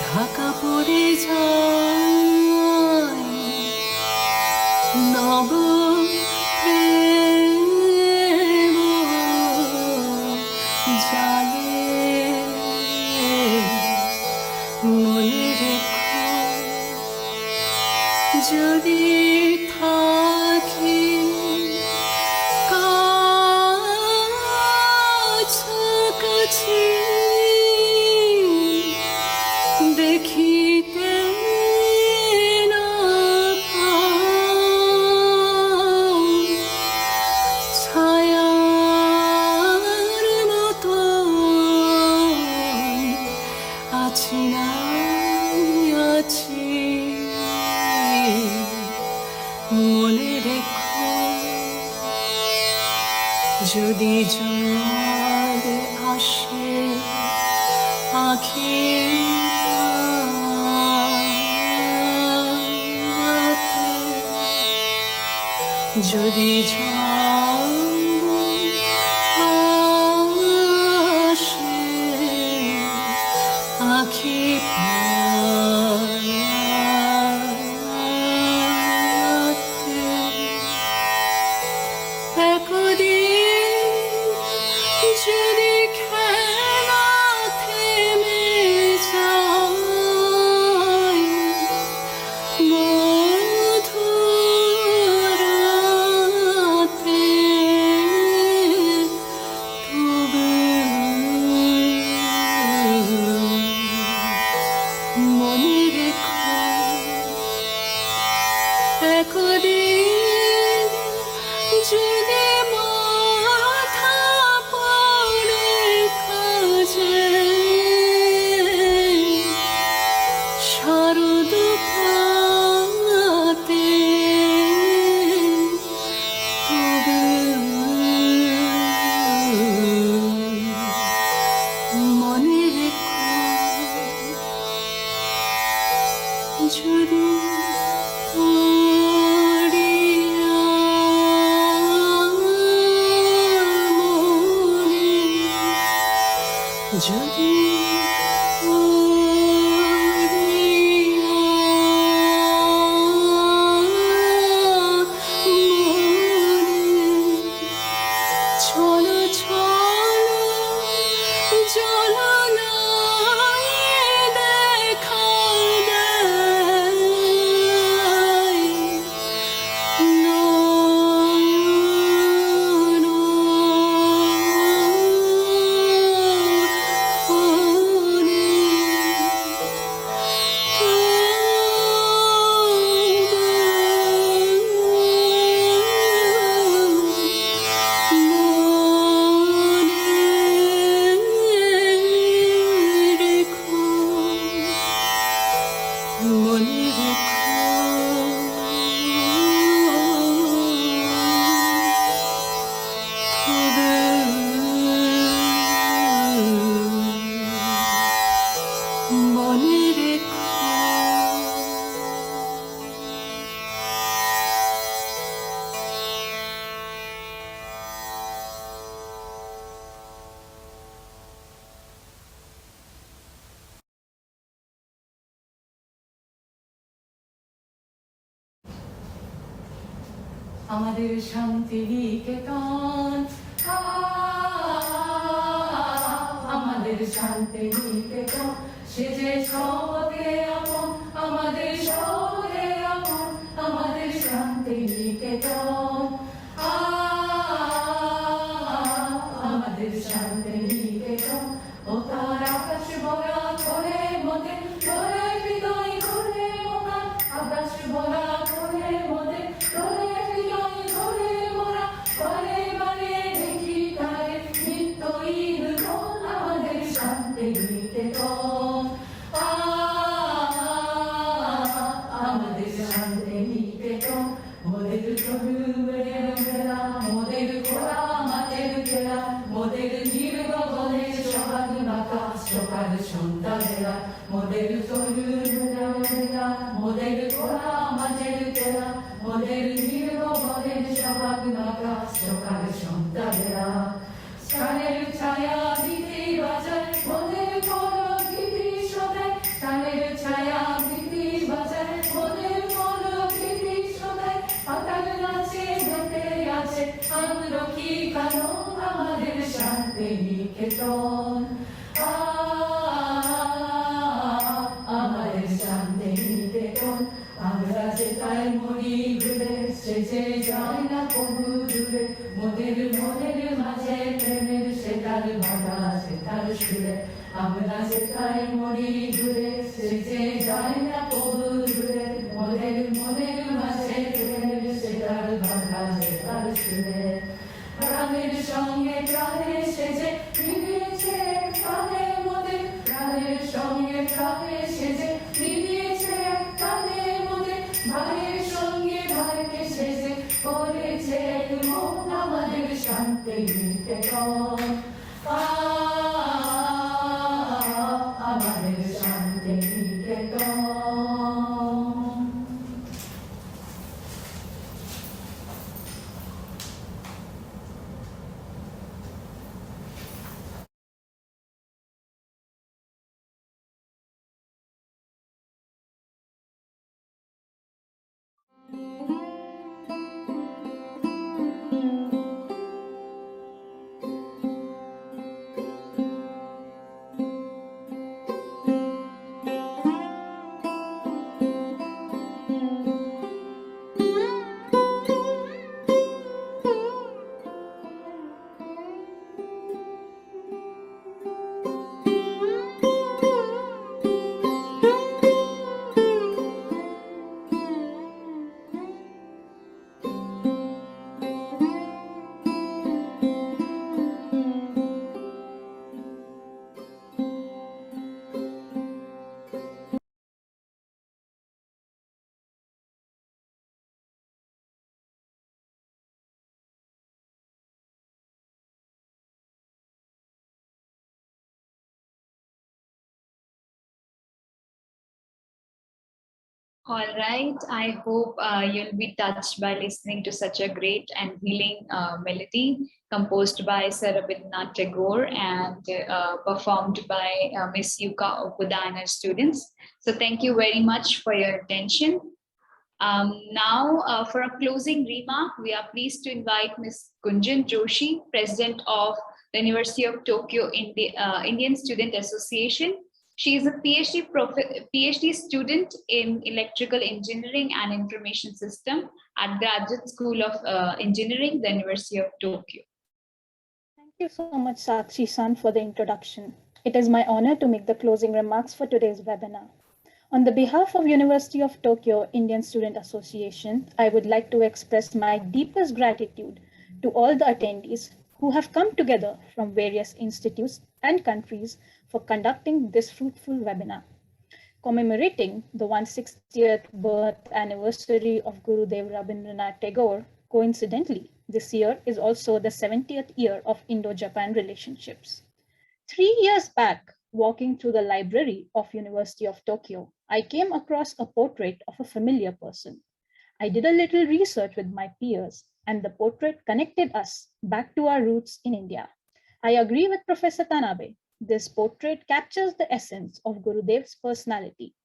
ঢাকা পড়ে যায়, নব প্রেম জাগে, মনে রেখো যদি থাকি কাছাকাছি, দেখিতে না পাও ছায়ার মতো আছি না আছি, মনে রেখো যদি জল আসে আখি যদি জল আসে আখি একদিন যদি খেলা থেমে যায়, মধুর রাতে তবে যদি যদি চলো চলো চলো না দেখা দেয় মনে আমাদের শান্তি নিকেতন আমাদের শান্তি নিকেতন সে যে সবে আপন আমাদের সবে আপন আমাদের শান্তি নিকেতন আমাদের শান্তি নিকেতন ও তার আকাশ ভরা করে মনে করে হৃদয় করে মোরা আকাশ ভরা করে মনে করে মোদের তরুণ মোদের কোলা মাঝের তেলা মোদের নির্ভরের সবাক নাকা সকাল সন্তানেরা স্থানের ছায়া ভীতি বাজার মোদের বড় ভীতি সদায় স্থানের ছায়া ভীতি বাজার মোদের বড় ভীতি সদায় পাতাল নাচে ঢেকে আছে আনরকি কানো আমাদের শান্তি নিকেতন আমাদের শান্তি নিকেতন আমরা যেটাই মরি ঘুরে সে যে যায় না কবু দূরে মোদের মনের মাঝে প্রেমের সেটার বাধা সেটার সুরে আমরা যেটাই মরি ঘুরে সে যে যায় না কবু দূরে মোদের মনের মাঝে প্রেমের সেটার বাধা সেটার সুরে প্রাণের সঙ্গে প্রাণে সে যে মিলিয়েছে প্রাণে মোদের প্রাণের সঙ্গে প্রাণে সে যে মিলিয়েছে প্রাণে মোদের ভাইয়ের সঙ্গে ভাইকে সে যে করেছে মন আমাদের শান্তি নিকেতন আমাদের শান্তি নিকেতন All right. I hope you'll be touched by listening to such a great and healing melody composed by Sir Rabindranath Tagore and performed by Miss Yuka Okuda and her students. So thank you very much for your attention. Now, for a closing remark, we are pleased to invite Ms. Gunjan Joshi, President of the University of Tokyo Indian Student Association. She is a PhD student in Electrical Engineering and Information System at Graduate School of Engineering, the University of Tokyo. Thank you so much, Sakshi-san, for the introduction. It is my honor to make the closing remarks for today's webinar. On the behalf of University of Tokyo Indian Student Association, I would like to express my deepest gratitude to all the attendees who have come together from various institutes and countries for conducting this fruitful webinar. Commemorating the 160th birth anniversary of Gurudev Rabindranath Tagore, coincidentally, this year is also the 70th year of Indo-Japan relationships. 3 years back, walking through the library of University of Tokyo, I came across a portrait of a familiar person. I did a little research with my peers, and the portrait connected us back to our roots in India. I agree with Professor Tanabe. This portrait captures the essence of Gurudev's personality.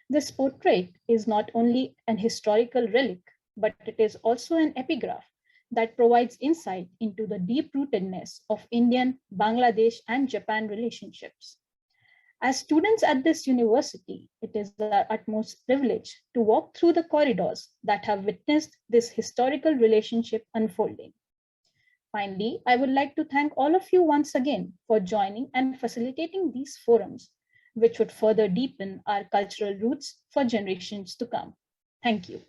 This portrait is not only an historical relic, but it is also an epigraph that provides insight into the deep-rootedness of Indian, Bangladesh, and Japan relationships. As students at this university, it is our utmost privilege to walk through the corridors that have witnessed this historical relationship unfolding. Finally, I would like to thank all of you once again for joining and facilitating these forums, which would further deepen our cultural roots for generations to come. Thank you.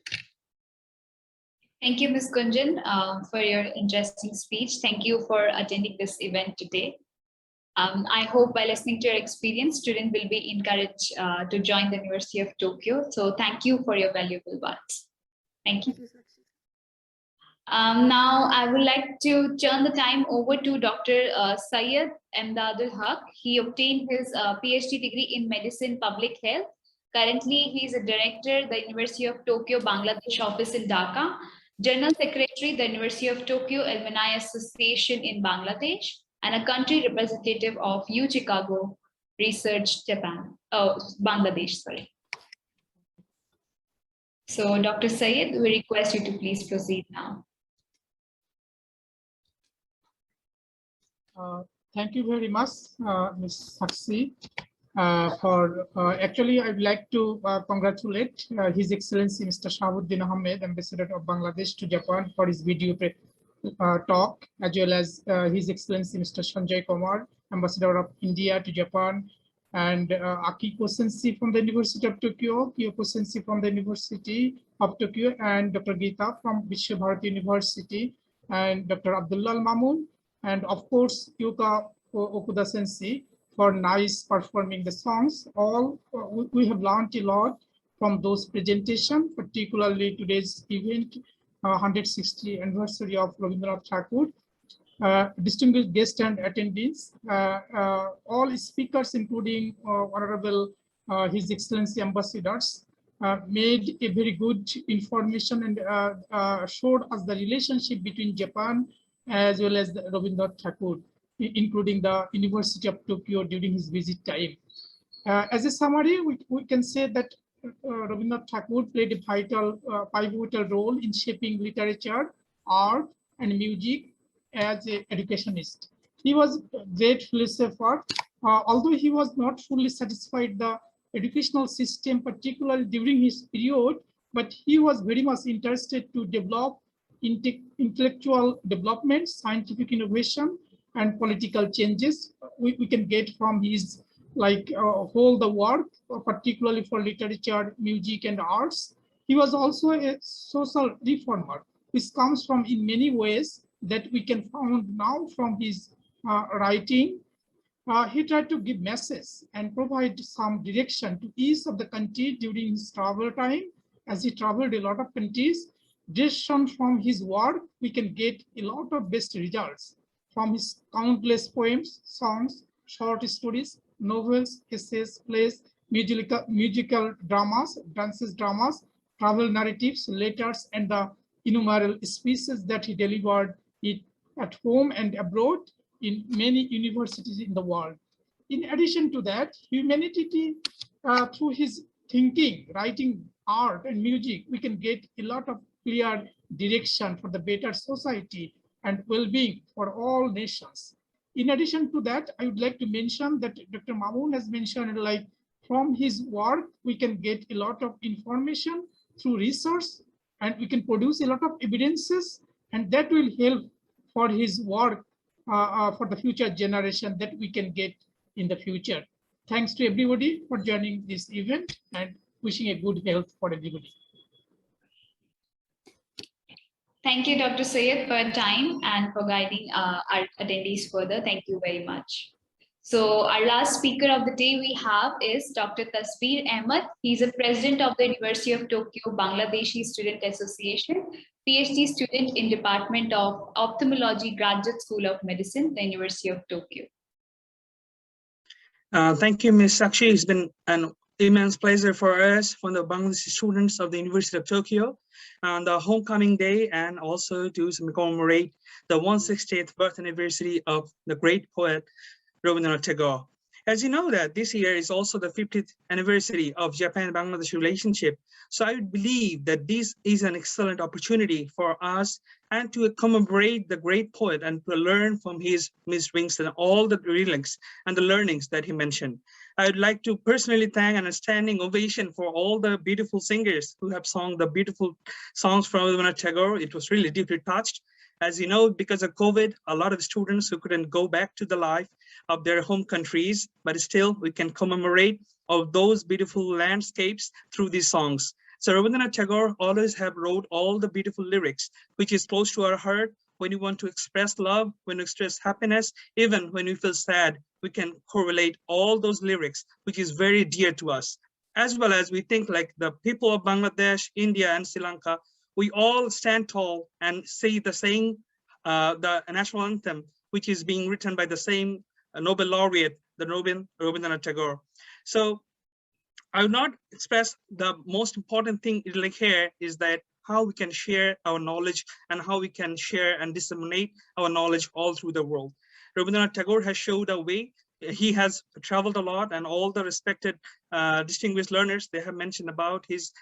Thank you, Ms. Gunjan, for your interesting speech. Thank you for attending this event today. I hope by listening to your experience, students will be encouraged to join the University of Tokyo. So thank you for your valuable words. Thank you. Now I would like to turn the time over to Dr. Syed Emdadul Haq. He obtained his PhD degree in Medicine Public Health. Currently, he is a director, the University of Tokyo Bangladesh office in Dhaka, General Secretary, the University of Tokyo Alumni Association in Bangladesh, and a country representative of UChicago Research Bangladesh, sorry. So Dr. Syed, we request you to please proceed now. Thank you very much, Ms. Sakshi, actually I'd like to congratulate His Excellency Mr. Shahabuddin Ahmed, Ambassador of Bangladesh to Japan, for his video talk, as well as His Excellency Mr. Sanjay Kumar, Ambassador of India to Japan, and Akiko Sensei from the University of Tokyo, Kyoko Sensei from the University of Tokyo, and Dr. Geeta from Vishwabharati University, and Dr. Abdullah Mamun, and of course Yuka Okuda Sensei for nice performing the songs. All we have learned a lot from those presentations, particularly today's event, 160th anniversary of Rabindranath Tagore. Distinguished guests and attendees, all speakers, including Honorable His Excellency Ambassadors, made a very good information and showed us the relationship between Japan as well as the Rabindranath Tagore, including the University of Tokyo during his visit time. As a summary, we can say that Rabindranath Tagore played a pivotal role in shaping literature, art, and music as an educationist. He was a great philosopher, although he was not fully satisfied the educational system, particularly during his period, but he was very much interested to develop intellectual development, scientific innovation, and political changes. We can get from his whole the work, particularly for literature, music, and arts. He was also a social reformer, which comes from in many ways that we can find now from his writing. He tried to give messages and provide some direction to each of the country during his travel time. As he traveled a lot of countries, just from his work, we can get a lot of best results from his countless poems, songs, short stories, novels, essays, plays, musical dramas, dances dramas, travel narratives, letters, and the innumerable speeches that he delivered it at home and abroad in many universities in the world. In addition to that, humanity, through his thinking, writing, art, and music, we can get a lot of clear direction for the better society and well-being for all nations. In addition to that, I would like to mention that Dr. Mamoon has mentioned, like, from his work, we can get a lot of information through research, and we can produce a lot of evidences, and that will help for his work for the future generation that we can get in the future. Thanks to everybody for joining this event and wishing a good health for everybody. Thank you, Dr. Sayed, for your time and for guiding our attendees further. Thank you very much. So our last speaker of the day we have is Dr. Tasbir Ahmed. He's a president of the University of Tokyo Bangladeshi Student Association, PhD student in Department of Ophthalmology, Graduate School of Medicine, the University of Tokyo. Thank you, Ms. Sakshi. It's been an immense pleasure for us, from the Bangladeshi students of the University of Tokyo, on the homecoming day, and also to commemorate the 160th birth anniversary of the great poet Rabindranath Tagore. As you know that this year is also the 50th anniversary of Japan-Bangladesh relationship. So I would believe that this is an excellent opportunity for us and to commemorate the great poet and to learn from his wings and all the relics and the learnings that he mentioned. I would like to personally thank and a standing ovation for all the beautiful singers who have sung the beautiful songs from Rabindranath Tagore. It was really deeply touched. As you know, because of COVID, a lot of students who couldn't go back to the life of their home countries, but still we can commemorate of those beautiful landscapes through these songs. So Rabindranath Tagore always have wrote all the beautiful lyrics, which is close to our heart. When you want to express love, when you express happiness, even when you feel sad, we can correlate all those lyrics, which is very dear to us. As well as we think like the people of Bangladesh, India, and Sri Lanka, we all stand tall and say the same, the national anthem, which is being written by the same Nobel laureate, the Rabindranath Tagore. So I would not express the most important thing here is that how we can share our knowledge and how we can share and disseminate our knowledge all through the world. Rabindranath Tagore has showed a way. He has traveled a lot, and all the respected distinguished learners, they have mentioned about his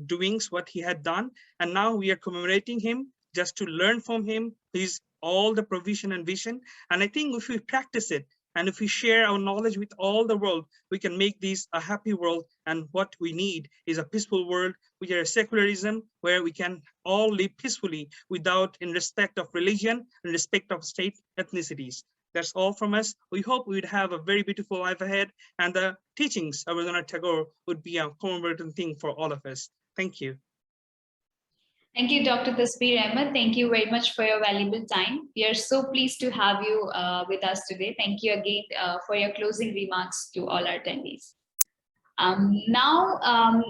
doings, what he had done. And now we are commemorating him just to learn from him, his all the provision and vision. And I think if we practice it, and if we share our knowledge with all the world, we can make this a happy world. And what we need is a peaceful world, which is a secularism, where we can all live peacefully without in respect of religion and respect of state ethnicities. That's all from us. We hope we would have a very beautiful life ahead, and the teachings of Rabindranath Tagore would be a commemorative thing for all of us. Thank you. Thank you, Dr. Tasbir Ahmed. Thank you very much for your valuable time. We are so pleased to have you with us today. Thank you again for your closing remarks to all our attendees. Now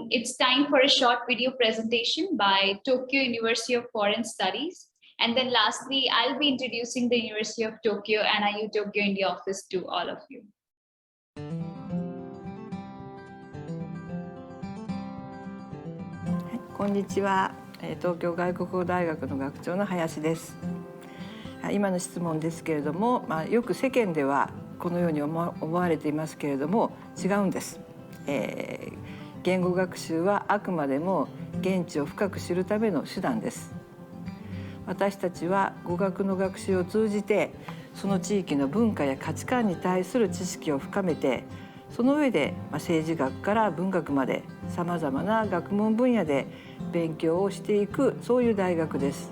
it's time for a short video presentation by Tokyo University of Foreign Studies. And then lastly, I'll be introducing the University of Tokyo and NIU Tokyo India office to all of you. こんにちは。東京外国語大学の学長の林です。今の質問ですけれども、よく世間ではこのように思われていますけれども、違うんです。言語学習はあくまでも現地を深く知るための手段です。私たちは語学の学習を通じて、その地域の文化や価値観に対する知識を深めて、その上で政治学から文学までさまざまな学問分野で勉強をしていく、そういう大学です。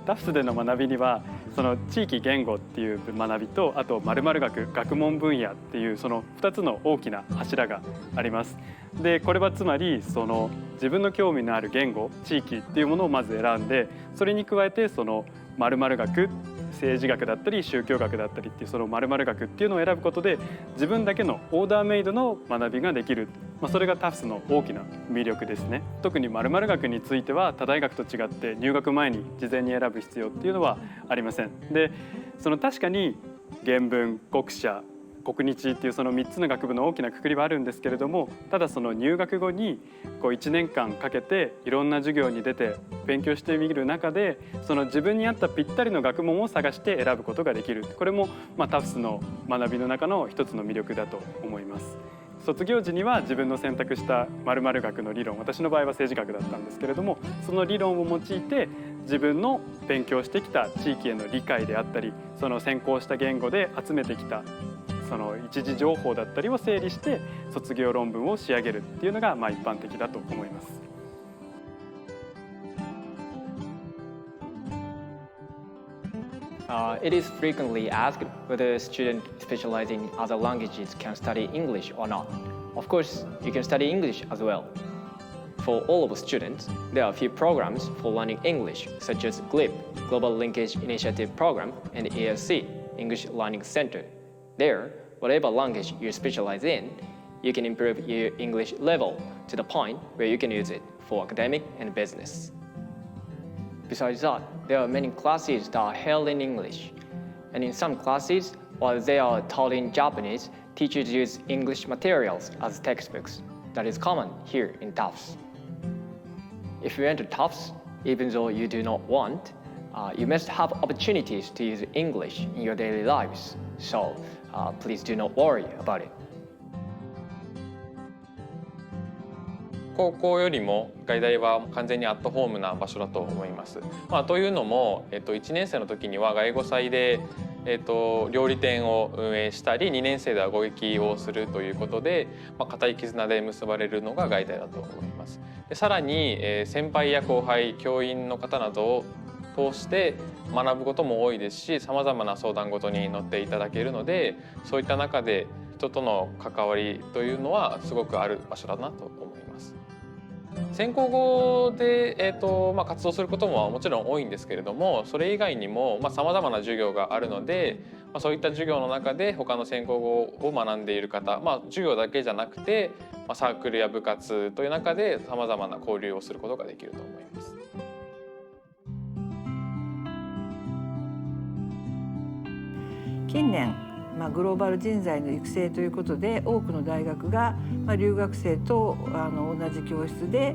タフスでの学びにはその地域言語っていう学びと、あと〇〇学、学問分野っていうその2つの大きな柱があります。でこれはつまりその自分の興味のある言語、地域っていうものをまず選んで、それに加えてその〇〇学、政治学だったり宗教学だったりっていうその〇〇学っていうのを選ぶことで、自分だけのオーダーメイドの学びができる、それがタフスの大きな魅力ですね。特に〇〇学については他大学と違って入学前に事前に選ぶ必要っていうのはありません。でその確かに原文、国社、国日っていうその3つの学部の大きな括りはあるんですけれども、ただその入学後に1年間かけていろんな授業に出て勉強してみる中で、その自分に合ったぴったりの学問を探して選ぶことができる。これもタフスの学びの中の一つの魅力だと思います。卒業時には自分の選択した〇〇学の理論、私の場合は政治学だったんですけれども、その理論を用いて自分の勉強してきた地域への理解であったり、その専攻した言語で集めてきたその一時情報だったりを整理して卒業論文を仕上げるっていうのが一般的だと思います。It is frequently asked whether a student specializing in other languages can study English or not. Of course, you can study English as well. For all of the students, there are a few programs for learning English, such as GLIP, Global Linkage Initiative Program, and ELC, English Learning Center. There, whatever language you specialize in, you can improve your English level to the point where you can use it for academic and business. Besides that, there are many classes that are held in English. And in some classes, while they are taught in Japanese, teachers use English materials as textbooks. That is common here in Tufts. If you enter Tufts, even though you do not want, you must have opportunities to use English in your daily lives. So please do not worry about it. 高校よりも外大は完全にアットホームな場所だと思います。というのも、1年生の時には外語祭で、料理店を運営したり、2年生では語劇をするということで、固い絆で結ばれるのが外大だと思います。でさらに、先輩や後輩、教員の方などを通して学ぶことも多いですし、さまざまな相談事に乗っていただけるので、そういった中で人との関わりというのはすごくある場所だなと思います。専攻語で、活動することももちろん多いんですけれども、それ以外にもさまざまな授業があるので、そういった授業の中で他の専攻語を学んでいる方、授業だけじゃなくて、サークルや部活という中でさまざまな交流をすることができると思います。近年グローバル人材の育成ということで多くの大学が留学生と同じ教室で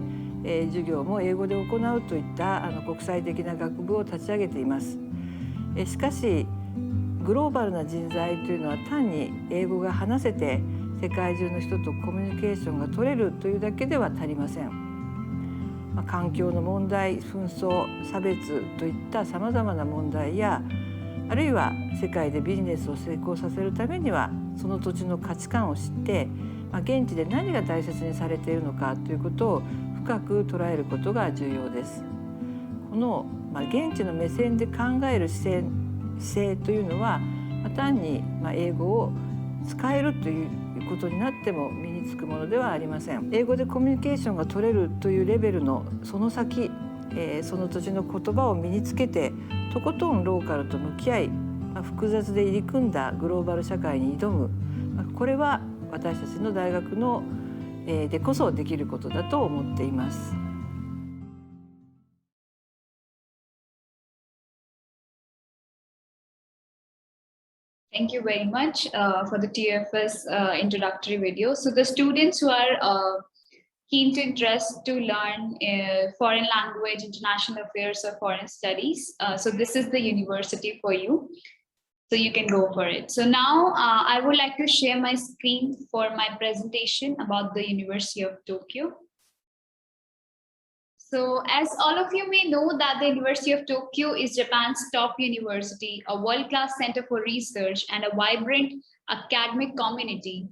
授業も英語で行うといった国際的な学部を立ち上げています。しかしグローバルな人材というのは単に英語が話せて世界中の人とコミュニケーションが取れるというだけでは足りません。環境の問題、紛争、差別といったさまざまな問題や、あるいは世界でビジネスを成功させるためにはその土地の価値観を知って、現地で何が大切にされているのかということを深く捉えることが重要です。この現地の目線で考える姿勢というのは単に英語を使えるということになっても身につくものではありません。英語でコミュニケーションが取れるというレベルのその先、その土地の言葉を身につけてとことんローカルと向き合い、複雑で入り組んだグローバル社会に挑む、これは私たちの大学のでこそできることだと思っています。Thank you very much for the TFS introductory video. So the students who are keen to interest to learn foreign language, international affairs, or foreign studies, so this is the university for you. So you can go for it. So now I would like to share my screen for my presentation about the University of Tokyo. So as all of you may know that the University of Tokyo is Japan's top university, a world-class center for research and a vibrant academic community.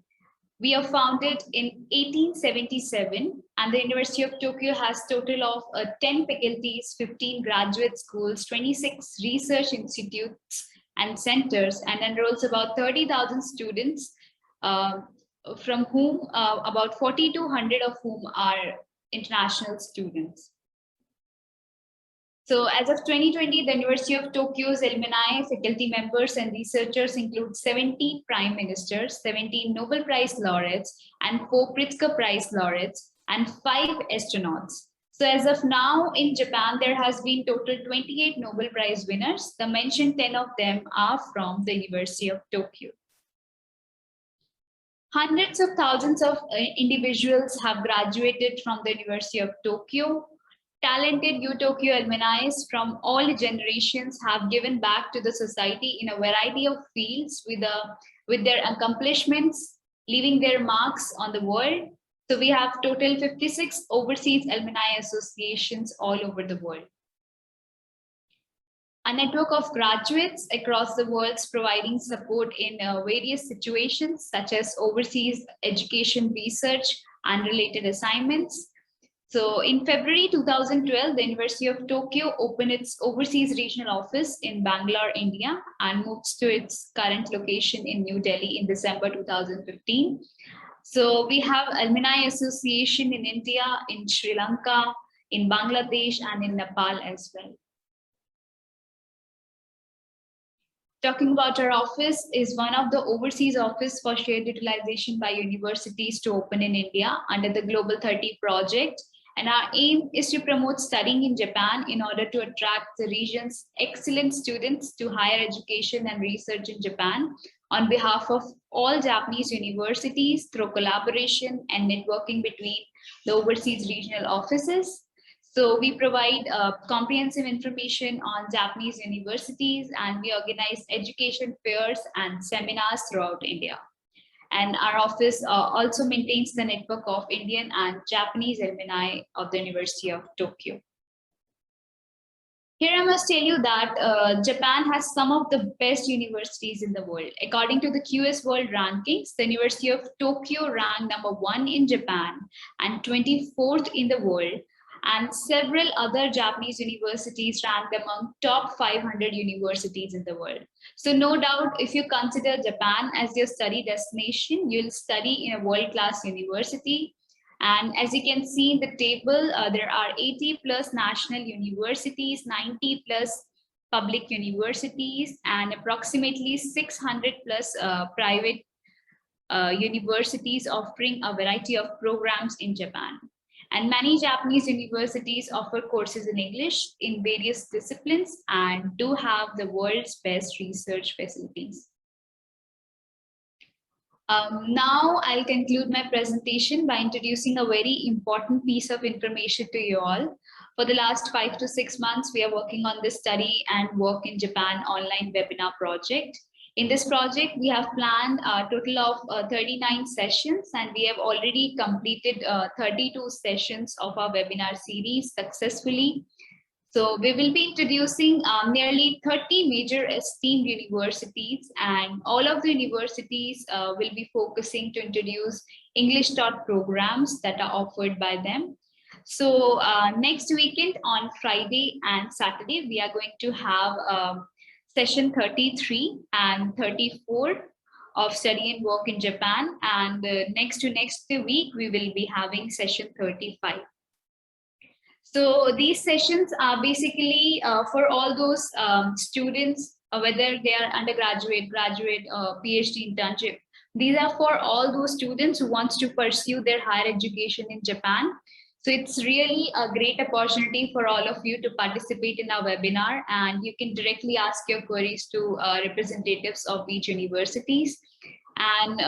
We are founded in 1877 and the University of Tokyo has a total of 10 faculties, 15 graduate schools, 26 research institutes and centers, and enrolls about 30,000 students, from whom about 4,200 of whom are international students. So as of 2020, the University of Tokyo's alumni, faculty members, and researchers include 70 prime ministers, 17 Nobel Prize laureates, and 4 Pritzker Prize laureates, and 5 astronauts. So as of now, in Japan, there has been total 28 Nobel Prize winners. The mentioned 10 of them are from the University of Tokyo. Hundreds of thousands of individuals have graduated from the University of Tokyo. Talented U-Tokyo alumni from all generations have given back to the society in a variety of fields with their accomplishments, leaving their marks on the world. So we have total 56 overseas alumni associations all over the world. A network of graduates across the world providing support in various situations such as overseas education, research, and related assignments. So in February 2012, the University of Tokyo opened its overseas regional office in Bangalore, India, and moves to its current location in New Delhi in December 2015. So we have Alumni Association in India, in Sri Lanka, in Bangladesh, and in Nepal as well. Talking about our office is one of the overseas office for shared utilization by universities to open in India under the Global 30 project. And our aim is to promote studying in Japan in order to attract the region's excellent students to higher education and research in Japan on behalf of all Japanese universities through collaboration and networking between the overseas regional offices. So we provide comprehensive information on Japanese universities, and we organize education fairs and seminars throughout India. And our office also maintains the network of Indian and Japanese alumni of the University of Tokyo. Here I must tell you that Japan has some of the best universities in the world. According to the QS World Rankings, the University of Tokyo ranked #1 in Japan and 24th in the world. And several other Japanese universities ranked among top 500 universities in the world. So no doubt, if you consider Japan as your study destination, you'll study in a world-class university. And as you can see in the table, there are 80 plus national universities, 90 plus public universities, and approximately 600 plus private universities offering a variety of programs in Japan. And many Japanese universities offer courses in English in various disciplines and do have the world's best research facilities. Now I'll conclude my presentation by introducing a very important piece of information to you all. For the last 5 to 6 months, we are working on the Study and Work in Japan online webinar project. In this project, we have planned a total of 39 sessions, and we have already completed 32 sessions of our webinar series successfully. So we will be introducing nearly 30 major esteemed universities, and all of the universities will be focusing to introduce English taught programs that are offered by them. So next weekend on Friday and Saturday, we are going to have session 33 and 34 of Study and Work in Japan. And next week, we will be having session 35. So these sessions are basically for all those students, whether they are undergraduate, graduate, PhD, internship. These are for all those students who want to pursue their higher education in Japan. So it's really a great opportunity for all of you to participate in our webinar, and you can directly ask your queries to representatives of each universities. And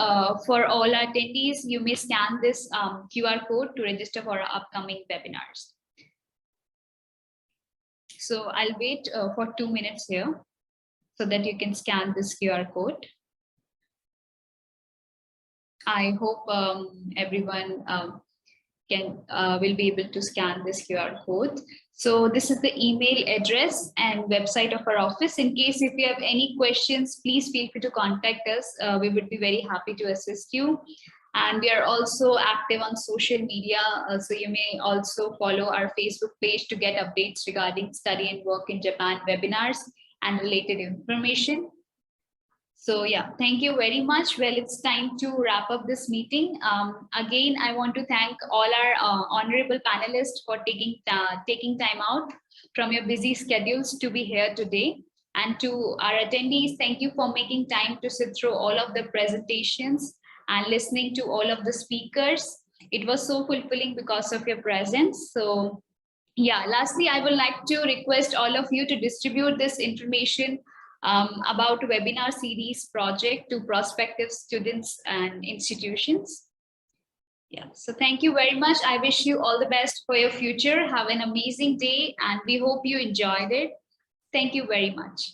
for all attendees, you may scan this QR code to register for our upcoming webinars. So I'll wait for 2 minutes here so that you can scan this QR code. I hope everyone will be able to scan this QR code. So this is the email address and website of our office. In case if you have any questions, please feel free to contact us. We would be very happy to assist you. And we are also active on social media. So you may also follow our Facebook page to get updates regarding Study and Work in Japan webinars and related information. So yeah, thank you very much. Well, it's time to wrap up this meeting. Again, I want to thank all our honorable panelists for taking time out from your busy schedules to be here today. And to our attendees, thank you for making time to sit through all of the presentations and listening to all of the speakers. It was so fulfilling because of your presence. So yeah, lastly, I would like to request all of you to distribute this information about webinar series project to prospective students and institutions. Yeah, so thank you very much. I wish you all the best for your future. Have an amazing day and we hope you enjoyed it. Thank you very much.